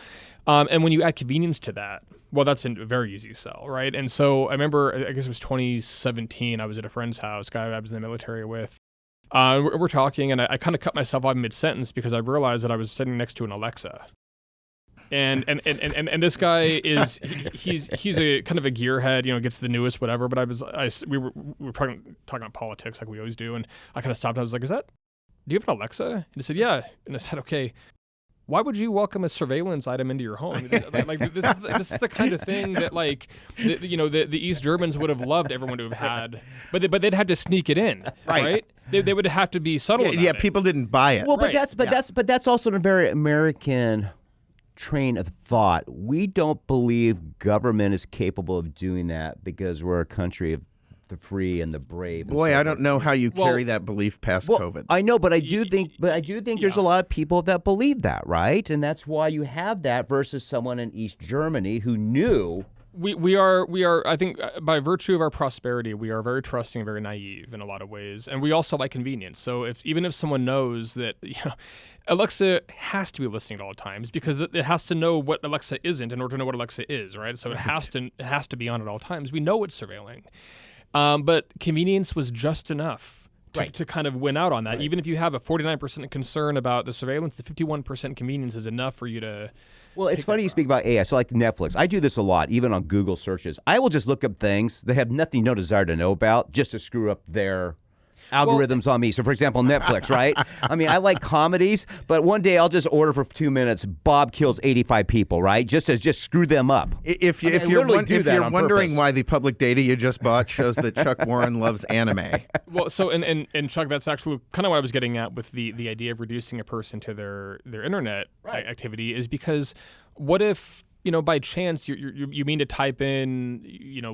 Speaker 5: And when you add convenience to that, well, that's a very easy sell, right? And so I remember, I guess it was 2017, I was at a friend's house, guy I was in the military with. We're talking, and I kind of cut myself off mid-sentence because I realized that I was sitting next to an Alexa. And this guy is he's a kind of a gearhead, gets the newest whatever. But we were talking about politics like we always do, and I kind of stopped. I was like, do you have an Alexa? And he said, yeah. And I said, okay. Why would you welcome a surveillance item into your home? Like this is the kind of thing that the East Germans would have loved everyone to have had, but they'd had to sneak it in, right? They would have to be subtle.
Speaker 2: Yeah, people didn't buy it.
Speaker 4: Well, that's also a very American train of thought. We don't believe government is capable of doing that because we're a country of the free and the brave.
Speaker 2: Boy, I don't know how you carry that belief past COVID.
Speaker 4: I know, but I do think there's a lot of people that believe that, right? And that's why you have that versus someone in East Germany who knew.
Speaker 5: We are. I think by virtue of our prosperity, we are very trusting, and very naive in a lot of ways, and we also like convenience. So even if someone knows that, Alexa has to be listening at all times because it has to know what Alexa isn't in order to know what Alexa is, right? So it has to be on at all times. We know it's surveilling. But convenience was just enough to kind of win out on that. Right. Even if you have a 49% concern about the surveillance, the 51% convenience is enough for you to...
Speaker 4: Well, it's funny you speak about AI. So like Netflix, I do this a lot, even on Google searches. I will just look up things that have nothing, no desire to know about, just to screw up their algorithms on me. So, for example, Netflix, right? I mean, I like comedies, but one day I'll just order for 2 minutes, Bob kills 85 people, right? Just screw them up.
Speaker 2: If you're wondering why the public data you just bought shows that Chuck Warren loves anime. Well,
Speaker 5: so, and Chuck, that's actually kind of what I was getting at with the idea of reducing a person to their internet activity is because what if... by chance, you mean to type in,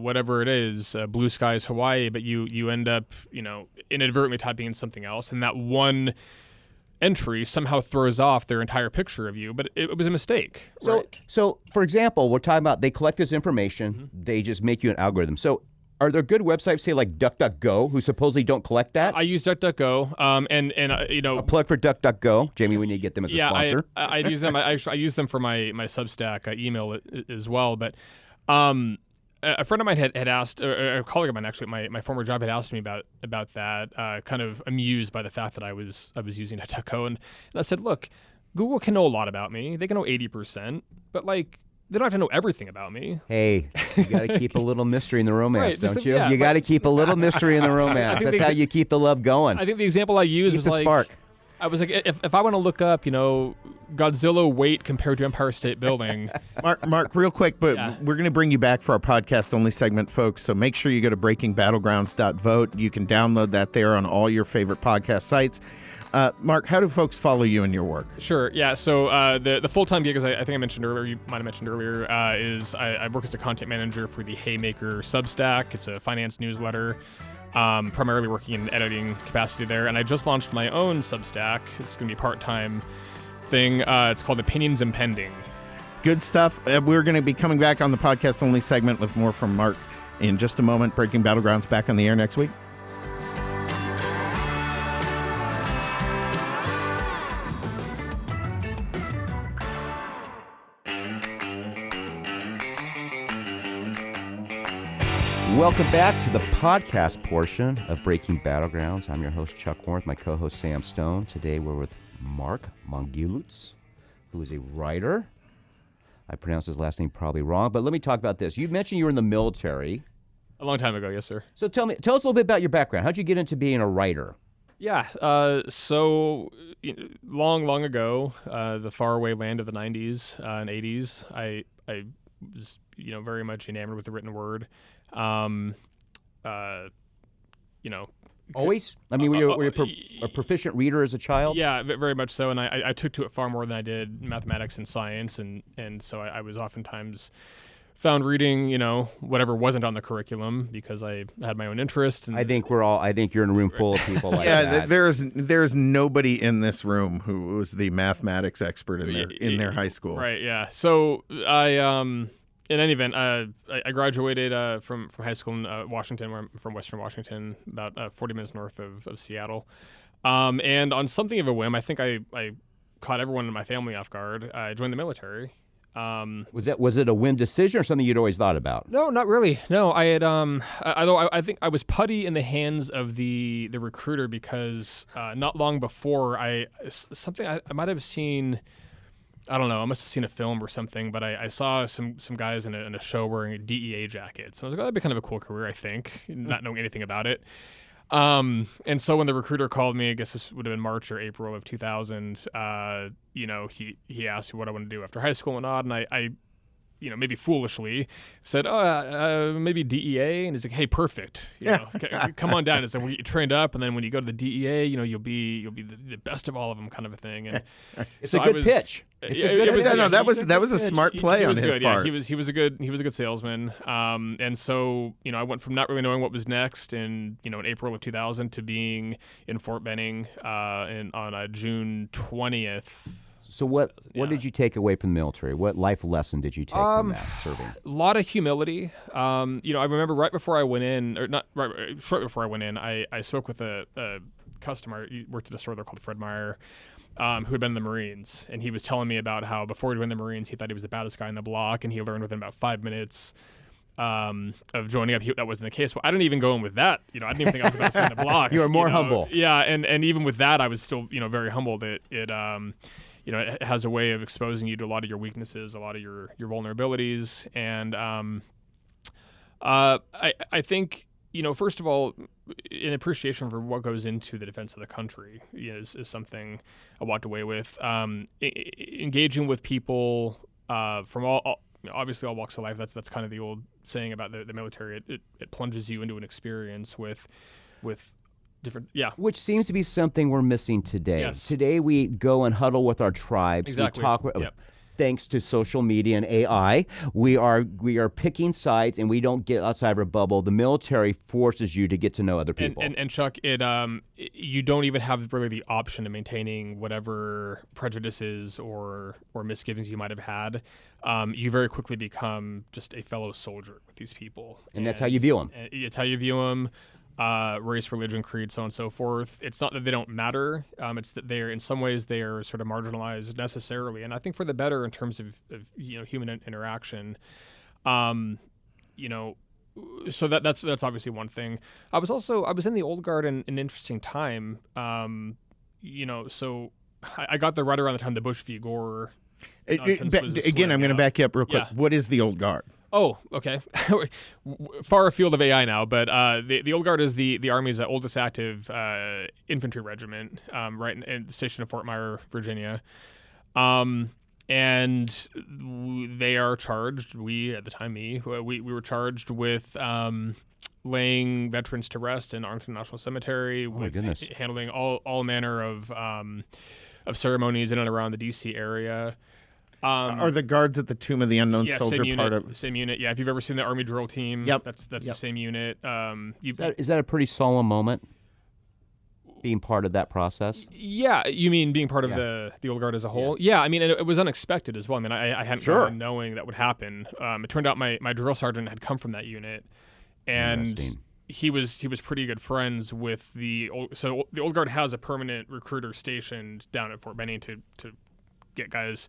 Speaker 5: whatever it is, blue skies Hawaii, but you end up, inadvertently typing in something else, and that one entry somehow throws off their entire picture of you, but it was a mistake.
Speaker 4: So, for example, we're talking about they collect this information, they just make you an algorithm. So, are there good websites, say like DuckDuckGo, who supposedly don't collect that?
Speaker 5: I use DuckDuckGo, and
Speaker 4: a plug for DuckDuckGo. Jamie, we need to get them as a sponsor.
Speaker 5: I use them. I use them for my Substack email as well. But a friend of mine had asked, or a colleague of mine actually, my former job had asked me about that. Kind of amused by the fact that I was using DuckDuckGo, and I said, look, Google can know a lot about me. They can know 80%, but they don't have to know everything about me.
Speaker 4: Hey, you got to keep a little mystery in the romance, don't you? You got to keep a little mystery in the romance. That's how you keep the love going.
Speaker 5: I think the example I used was
Speaker 4: the spark.
Speaker 5: I was like, if I want to look up, Godzilla weight compared to Empire State Building.
Speaker 2: Mark, real quick, but we're going to bring you back for our podcast-only segment, folks, so make sure you go to breakingbattlegrounds.vote. You can download that there on all your favorite podcast sites. Mark, how do folks follow you in your work?
Speaker 5: Sure, yeah. So the full-time gig, as I think I mentioned earlier, you might have mentioned earlier, is I work as a content manager for the Haymaker Substack. It's a finance newsletter, primarily working in editing capacity there. And I just launched my own Substack. It's going to be a part-time thing. It's called Opinions Impending.
Speaker 2: Good stuff. We're going to be coming back on the podcast-only segment with more from Mark in just a moment. Breaking Battlegrounds back on the air next week.
Speaker 4: Welcome back to the podcast portion of Breaking Battlegrounds. I'm your host, Chuck Warren, my co-host, Sam Stone. Today we're with Mark Mongilutz, who is a writer. I pronounced his last name probably wrong, but let me talk about this. You mentioned you were in the military.
Speaker 5: A long time ago, yes, sir.
Speaker 4: So tell us a little bit about your background. How'd you get into being a writer?
Speaker 5: Yeah, so long ago, the faraway land of the 90s and 80s, I was very much enamored with the written word.
Speaker 4: Always? I mean, were you a proficient reader as a child?
Speaker 5: Yeah, very much so. And I took to it far more than I did mathematics and science. And so I was oftentimes found reading, whatever wasn't on the curriculum because I had my own interest. And
Speaker 4: I think you're in a room full of people like that.
Speaker 2: There's nobody in this room who was the mathematics expert in their high school.
Speaker 5: Right, yeah. So in any event, I graduated from high school in Washington, where I'm from Western Washington, about 40 minutes north of Seattle. And on something of a whim, I think I caught everyone in my family off guard. I joined the military.
Speaker 4: Was it a whim decision or something you'd always thought about?
Speaker 5: No, not really. No, I had although I think I was putty in the hands of the recruiter because not long before I might have seen. I don't know. I must have seen a film or something, but I saw some guys in a show wearing DEA jackets. And I was like, oh, that'd be kind of a cool career, I think, not knowing anything about it. And so when the recruiter called me, I guess this would have been March or April of 2000, he asked me what I want to do after high school and all, and I maybe foolishly said, maybe DEA. And he's like, hey, perfect. Come on down. It's like, well, you trained up, and then when you go to the DEA, you'll be the best of all of them, kind of a thing. And
Speaker 4: it's a good pitch.
Speaker 2: That was a smart play on his part.
Speaker 5: Yeah, he was a good salesman. And so I went from not really knowing what was next in April of 2000 to being in Fort Benning on June 20th.
Speaker 4: So what did you take away from the military? What life lesson did you take from that serving?
Speaker 5: A lot of humility. I remember right before I went in, or not right, shortly before I went in, I spoke with a customer. He worked at a store there called Fred Meyer, who had been in the Marines, and he was telling me about how before he joined the Marines, he thought he was the baddest guy in the block, and he learned within about 5 minutes of joining up, that wasn't the case. Well, I didn't even go in with that. I didn't even think I was the best guy in the block.
Speaker 4: You were more humble.
Speaker 5: Yeah, and even with that, I was still very humbled. It has a way of exposing you to a lot of your weaknesses, a lot of your vulnerabilities, and I think first of all, an appreciation for what goes into the defense of the country is something I walked away with. Engaging with people from obviously all walks of life. That's kind of the old saying about the military. It plunges you into an experience with different,
Speaker 4: which seems to be something we're missing today.
Speaker 5: Yes.
Speaker 4: Today we go and huddle with our tribes.
Speaker 5: Exactly.
Speaker 4: We talk.
Speaker 5: Yep.
Speaker 4: Thanks to social media and AI, we are picking sides and we don't get outside of our bubble. The military forces you to get to know other people.
Speaker 5: And Chuck, you don't even have really the option of maintaining whatever prejudices or misgivings you might have had. You very quickly become just a fellow soldier with these people,
Speaker 4: and that's how you view them.
Speaker 5: It's how you view them. Race, religion, creed, so on and so forth. It's not that they don't matter. It's that they're, in some ways, they are sort of marginalized necessarily, and I think for the better in terms of human interaction. So that's obviously one thing. I was in the Old Guard in an interesting time. So I got there right around the time the Bush v. Gore.
Speaker 2: Again, I'm going to back you up real quick. Yeah. What is the Old Guard?
Speaker 5: Oh, okay. Far afield of AI now, but the Old Guard is the Army's oldest active infantry regiment, right in the station of Fort Myer, Virginia. And they are charged, we were charged with laying veterans to rest in Arlington National Cemetery, with handling all manner of ceremonies in and around the D.C. area.
Speaker 2: Are the guards at the Tomb of the Unknown Soldier part of
Speaker 5: same unit? Yeah, if you've ever seen the Army drill team, that's the same unit.
Speaker 4: Is that a pretty solemn moment? Being part of that process?
Speaker 5: Yeah, you mean being part of the Old Guard as a whole? Yeah, I mean it was unexpected as well. I mean I hadn't been knowing that would happen. It turned out my drill sergeant had come from that unit, and he was pretty good friends with the Old Guard has a permanent recruiter stationed down at Fort Benning to get guys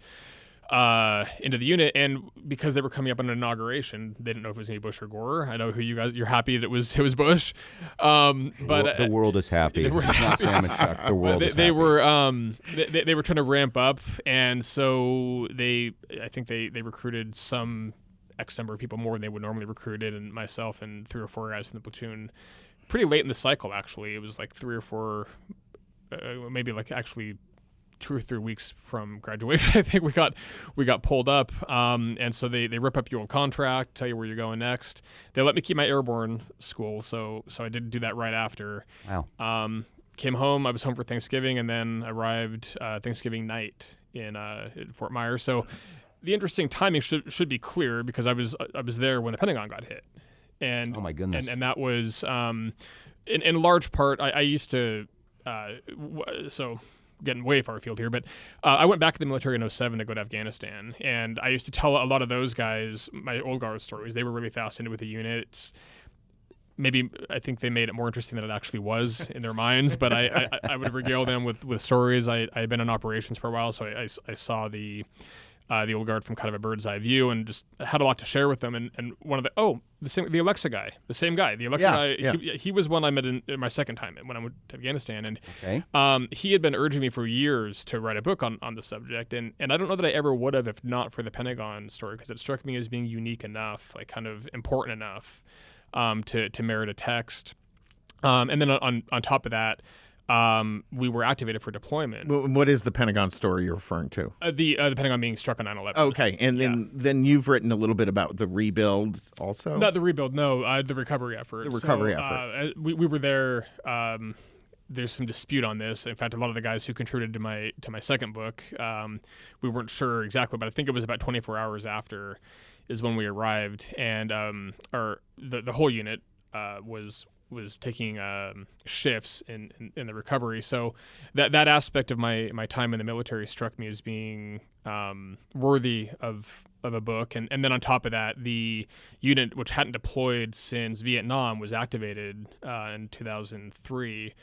Speaker 5: into the unit, and because they were coming up on an inauguration, they didn't know if it was going to be Bush or Gore. I know who you're happy that it was Bush, but
Speaker 4: the world is happy. It's not Sam and Chuck. The world is happy.
Speaker 5: They were trying to ramp up, and so I think they recruited some X number of people more than they would normally recruited, and myself and 3 or 4 guys in the platoon. Pretty late in the cycle, actually. It was like 3 or 4, maybe like actually 2 or 3 weeks from graduation, I think we got pulled up, and so they rip up your old contract, tell you where you're going next. They let me keep my airborne school, so I did do that right after.
Speaker 4: Wow.
Speaker 5: Came home. I was home for Thanksgiving, and then arrived Thanksgiving night in Fort Myers. So the interesting timing should be clear because I was there when the Pentagon got hit, and
Speaker 4: oh my goodness,
Speaker 5: and that was in large part I used to getting way far afield here, but I went back to the military in 2007 to go to Afghanistan, and I used to tell a lot of those guys my old guard stories. They were really fascinated with the unit. Maybe I think they made it more interesting than it actually was in their minds, but I would regale them with stories. I had been in operations for a while, so I saw the old guard from kind of a bird's eye view, and just had a lot to share with them. And one of the Alexa guy, the same guy, the Alexa guy, he was one I met in my second time when I went to Afghanistan, and he had been urging me for years to write a book on the subject, and I don't know that I ever would have if not for the Pentagon story, because it struck me as being unique enough, like kind of important enough to merit a text. And then on top of that, we were activated for deployment.
Speaker 2: What is the Pentagon story you're referring to?
Speaker 5: The Pentagon being struck on 9/11.
Speaker 2: Okay, and then you've written a little bit about the rebuild also?
Speaker 5: Not the rebuild, no, the recovery effort.
Speaker 2: The recovery effort.
Speaker 5: We were there. There's some dispute on this. In fact, a lot of the guys who contributed to my second book, we weren't sure exactly, but I think it was about 24 hours after is when we arrived, and the whole unit was taking shifts in the recovery. So that aspect of my time in the military struck me as being worthy of a book. And then on top of that, the unit, which hadn't deployed since Vietnam, was activated in 2003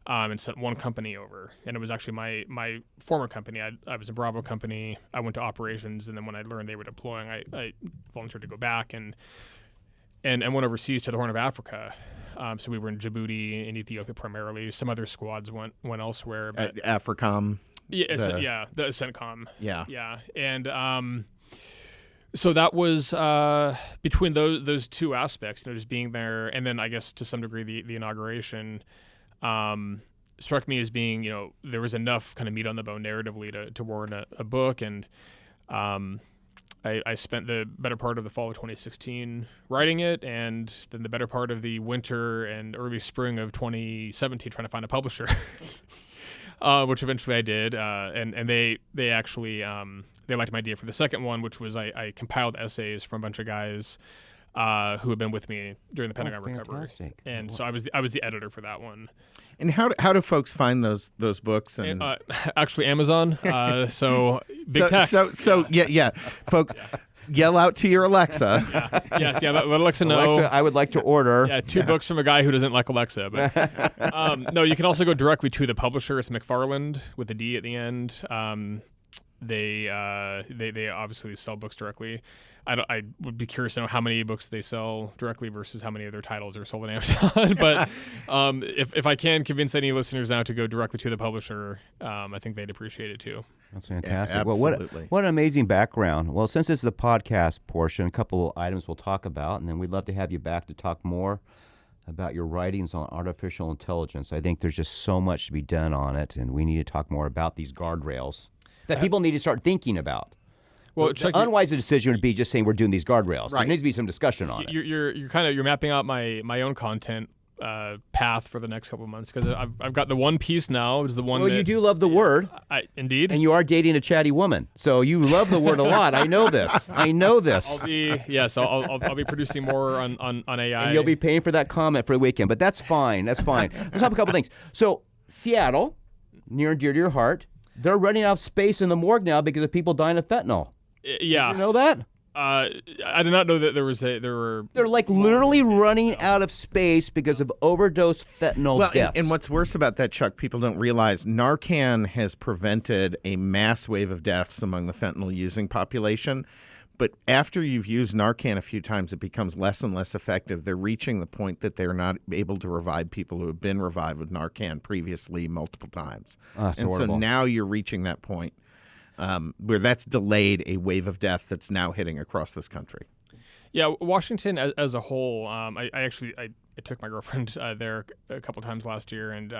Speaker 5: and sent one company over. And it was actually my former company. I was a Bravo company. I went to operations, and then when I learned they were deploying, I volunteered to go back and went overseas to the Horn of Africa. So we were in Djibouti and Ethiopia primarily. Some other squads went elsewhere. But
Speaker 2: AFRICOM.
Speaker 5: The CENTCOM.
Speaker 2: Yeah.
Speaker 5: And so that was between those two aspects, just being there, and then I guess to some degree the inauguration struck me as being, there was enough kind of meat on the bone narratively to warrant a book. And I spent the better part of the fall of 2016 writing it, and then the better part of the winter and early spring of 2017 trying to find a publisher, which eventually I did. And they actually they liked my idea for the second one, which was I compiled essays from a bunch of guys who had been with me during the Pentagon recovery, and so I was the editor for that one.
Speaker 2: And how do folks find those books? And
Speaker 5: actually, Amazon. So big tech.
Speaker 2: So yeah, folks, yell out to your Alexa.
Speaker 5: Let Alexa know.
Speaker 4: Alexa, I would like to order.
Speaker 5: Yeah, 2 books from a guy who doesn't like Alexa. But no, you can also go directly to the publisher. It's McFarland with a D at the end. They obviously sell books directly. I would be curious to know how many books they sell directly versus how many of their titles are sold on Amazon. But if I can convince any listeners now to go directly to the publisher, I think they'd appreciate it too.
Speaker 4: That's fantastic.
Speaker 2: Yeah, absolutely.
Speaker 4: What an amazing background. Well, since it's the podcast portion, a couple of items we'll talk about, and then we'd love to have you back to talk more about your writings on artificial intelligence. I think there's just so much to be done on it, and we need to talk more about these guardrails that people need to start thinking about. Well, the unwise decision would be just saying we're doing these guardrails. Right. There needs to be some discussion on it.
Speaker 5: You're mapping out my own content path for the next couple of months, because I've got the one piece now. Is the one.
Speaker 4: Well, you do love the word.
Speaker 5: Indeed.
Speaker 4: And you are dating a chatty woman, so you love the word a lot. I know this. I'll
Speaker 5: be producing more on AI.
Speaker 4: And you'll be paying for that comment for the weekend, but that's fine. Let's talk a couple things. So Seattle, near and dear to your heart, they're running out of space in the morgue now because of people dying of fentanyl.
Speaker 5: Yeah.
Speaker 4: Did you know that?
Speaker 5: I did not know that there were.
Speaker 4: They're like literally running out of space because of overdose fentanyl deaths.
Speaker 2: And what's worse about that, Chuck, people don't realize Narcan has prevented a mass wave of deaths among the fentanyl-using population. But after you've used Narcan a few times, it becomes less and less effective. They're reaching the point that they're not able to revive people who have been revived with Narcan previously multiple times.
Speaker 4: So
Speaker 2: now you're reaching that point where that's delayed a wave of death that's now hitting across this country.
Speaker 5: Yeah, Washington as a whole, I took my girlfriend there a couple times last year, and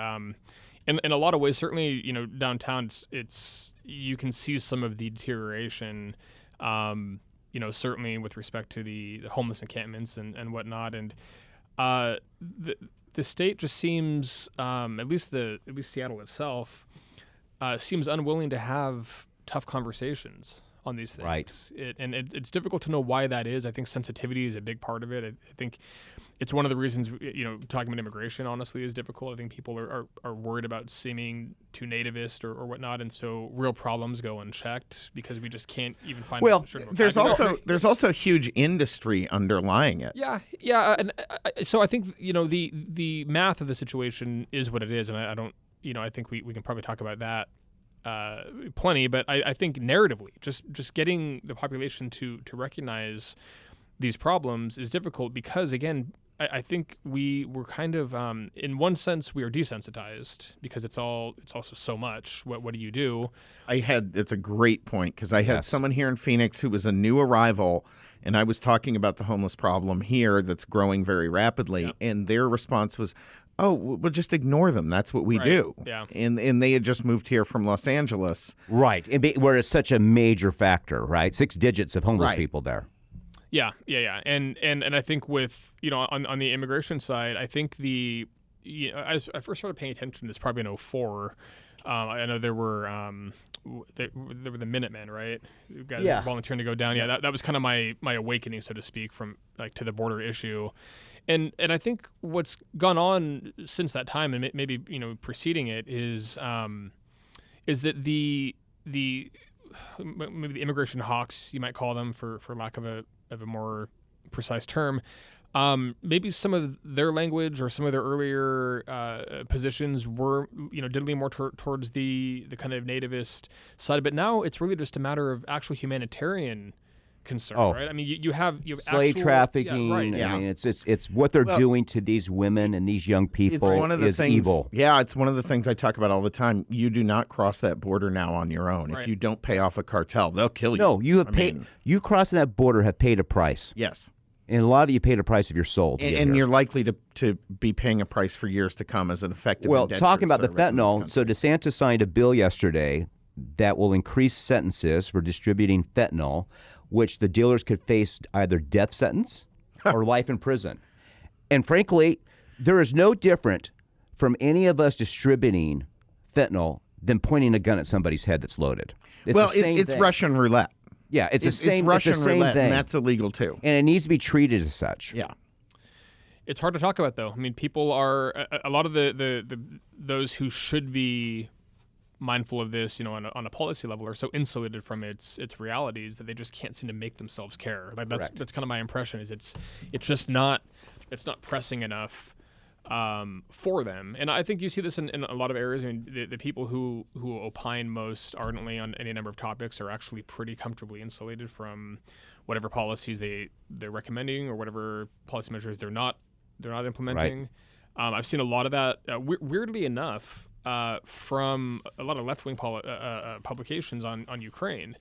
Speaker 5: in a lot of ways, certainly, downtown, it's you can see some of the deterioration, certainly with respect to the homeless encampments and whatnot, and the state just seems, at least Seattle itself, seems unwilling to have tough conversations on these things.
Speaker 4: Right.
Speaker 5: It's difficult to know why that is. I think sensitivity is a big part of it. I think it's one of the reasons, talking about immigration, honestly, is difficult. I think people are worried about seeming too nativist or whatnot, and so real problems go unchecked because we just can't even find.
Speaker 2: Well, there's also huge industry underlying it.
Speaker 5: Yeah, and so I think the math of the situation is what it is, and I don't, I think we can probably talk about that plenty, but I think narratively, just getting the population to recognize these problems is difficult because, again, I think we're kind of, in one sense, we are desensitized because it's also so much. What do you do?
Speaker 2: It's a great point because I had someone here in Phoenix who was a new arrival, and I was talking about the homeless problem here that's growing very rapidly, and their response was, "Oh, we'll just ignore them. That's what we do."
Speaker 5: Yeah.
Speaker 2: And they had just moved here from Los Angeles.
Speaker 4: Right. Where it's such a major factor, right? 6 digits of homeless people there.
Speaker 5: Yeah. And I think with, on the immigration side, I think as I first started paying attention to this probably in 2004, I know there were the Minutemen, right? Guys volunteering to go down. Yeah, that was kind of my awakening, so to speak, from to the border issue. And I think what's gone on since that time, and maybe preceding it, is that the maybe the immigration hawks, you might call them, for lack of a more precise term, maybe some of their language or some of their earlier positions were did lean more towards the kind of nativist side, but now it's really just a matter of actual humanitarian concern, right? I mean, you have
Speaker 4: slave trafficking.
Speaker 5: Yeah, right.
Speaker 4: I mean, it's what they're doing to these women and these young people.
Speaker 2: It's one of the things,
Speaker 4: evil.
Speaker 2: Yeah, it's one of the things I talk about all the time. You do not cross that border now on your own.
Speaker 5: Right.
Speaker 2: If you don't pay off a cartel, they'll kill you.
Speaker 4: No, you have paid. You crossing that border have paid a price.
Speaker 2: Yes.
Speaker 4: And a lot of you paid a price of your soul.
Speaker 2: And you're likely to be paying a price for years to come as an effective.
Speaker 4: Well, talking about the fentanyl, so DeSantis signed a bill yesterday that will increase sentences for distributing fentanyl, which the dealers could face either death sentence or life in prison. And frankly, there is no different from any of us distributing fentanyl than pointing a gun at somebody's head that's loaded.
Speaker 2: It's Russian roulette.
Speaker 4: Yeah, it's the same.
Speaker 2: It's Russian
Speaker 4: it's the same
Speaker 2: roulette,
Speaker 4: thing.
Speaker 2: and that's illegal too.
Speaker 4: And it needs to be treated as such.
Speaker 2: Yeah.
Speaker 5: It's hard to talk about, though. I mean, people are a lot of those who should be mindful of this, on a policy level, are so insulated from its realities that they just can't seem to make themselves care. Like that's kind of my impression. Is it's just not pressing enough for them. And I think you see this in a lot of areas. I mean, the people who opine most ardently on any number of topics are actually pretty comfortably insulated from whatever policies they're recommending or whatever policy measures they're not implementing. Right. I've seen a lot of that. Weirdly enough, from a lot of left-wing publications on Ukraine.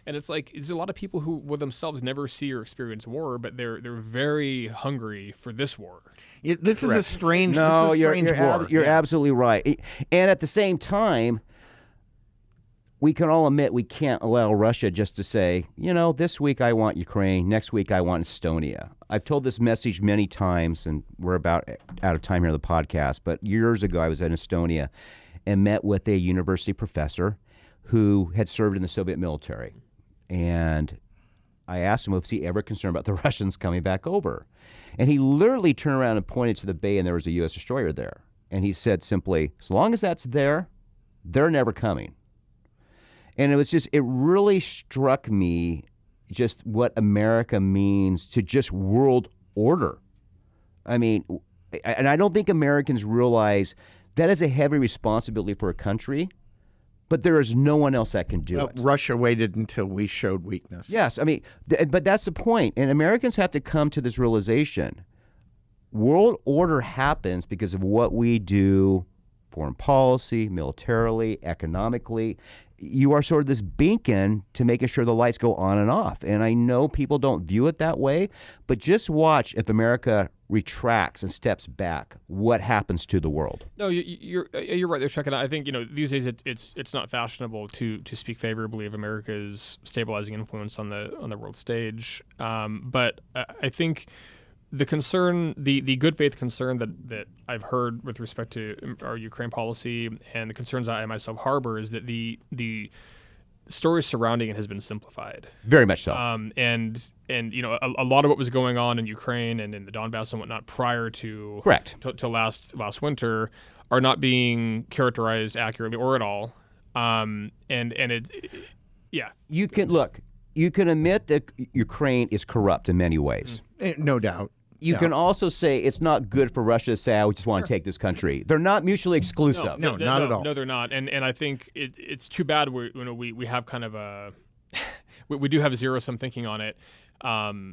Speaker 5: And it's like there's a lot of people who will themselves never see or experience war, but they're very hungry for this war.
Speaker 2: This is a strange
Speaker 4: war. You're
Speaker 2: Yeah.
Speaker 4: absolutely right. And at the same time, we can all admit we can't allow Russia just to say, this week I want Ukraine, next week I want Estonia. I've told this message many times, and we're about out of time here on the podcast, but years ago I was in Estonia and met with a university professor who had served in the Soviet military. And I asked him if he ever concerned about the Russians coming back over. And he literally turned around and pointed to the bay, and there was a U.S. destroyer there. And he said simply, as long as that's there, they're never coming. And it really struck me just what America means to just world order. I mean, and I don't think Americans realize that is a heavy responsibility for a country, but there is no one else that can do it.
Speaker 2: Russia waited until we showed weakness.
Speaker 4: Yes, I mean, but that's the point. And Americans have to come to this realization. World order happens because of what we do, foreign policy, militarily, economically. You are sort of this beacon to making sure the lights go on and off. And I know people don't view it that way, but just watch if America retracts and steps back, what happens to the world.
Speaker 5: No, you're right there, Chuck. And I think these days it's not fashionable to speak favorably of America's stabilizing influence on the world stage. But I think the concern, the good faith concern that I've heard with respect to our Ukraine policy and the concerns I myself harbor is that the stories surrounding it has been simplified.
Speaker 4: Very much so.
Speaker 5: And a lot of what was going on in Ukraine and in the Donbass and whatnot prior to
Speaker 4: Correct.
Speaker 5: to last winter are not being characterized accurately or at all. And it's yeah.
Speaker 4: You can admit that Ukraine is corrupt in many ways.
Speaker 2: No doubt.
Speaker 4: You can also say it's not good for Russia to say, I just want to take this country. They're not mutually exclusive.
Speaker 2: No, not at all.
Speaker 5: No, they're not. And I think it's too bad we have kind of a we do have zero-sum thinking on it.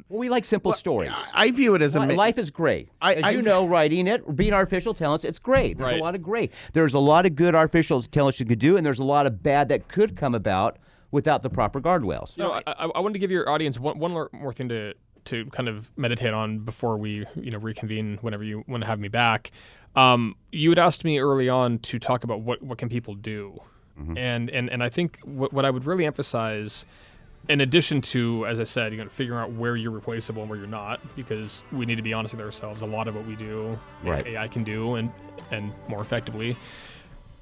Speaker 4: We like simple stories.
Speaker 2: I view it as
Speaker 4: life is great. Writing it, being artificial intelligence, it's great. There's a lot of great. There's a lot of good artificial intelligence you could do, and there's a lot of bad that could come about without the proper guardswells.
Speaker 5: I wanted to give your audience one more thing to kind of meditate on before we reconvene whenever you want to have me back. You had asked me early on to talk about what can people do, and I think what I would really emphasize, in addition to, as I said, figuring out where you're replaceable and where you're not, because we need to be honest with ourselves. A lot of what we do, AI can do, and more effectively,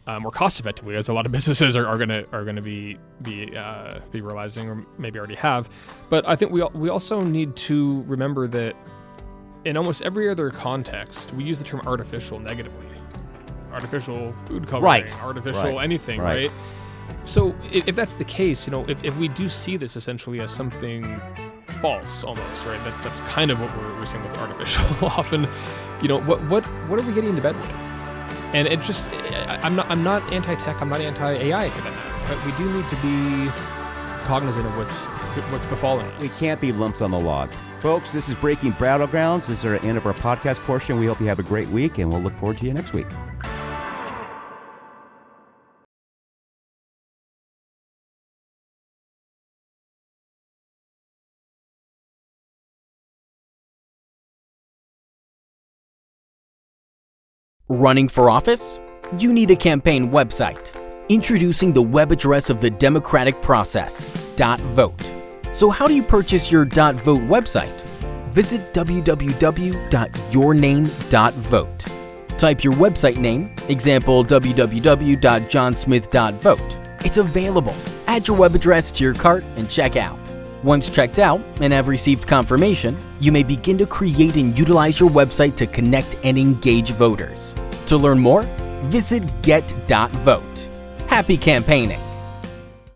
Speaker 5: more cost effectively, as a lot of businesses are going to be realizing, or maybe already have. But I think we also need to remember that in almost every other context, we use the term artificial negatively. Artificial food coloring, artificial anything, right? So if that's the case, if we do see this essentially as something false almost, right? That's kind of what we're saying with artificial. Often, what are we getting into bed with? And it just, I'm not anti-tech, I'm not anti-AI for that matter, but we do need to be cognizant of what's befalling us.
Speaker 4: We can't be lumps on the log. Folks, this is Breaking Battlegrounds. This is our end of our podcast portion. We hope you have a great week, and we'll look forward to you next week.
Speaker 6: Running for office? You need a campaign website. Introducing the web address of the democratic process, .vote. So how do you purchase your .vote website? Visit www.yourname.vote. Type your website name, example www.johnsmith.vote. It's available. Add your web address to your cart and check out. Once checked out and have received confirmation, you may begin to create and utilize your website to connect and engage voters. To learn more, visit get.vote. Happy campaigning!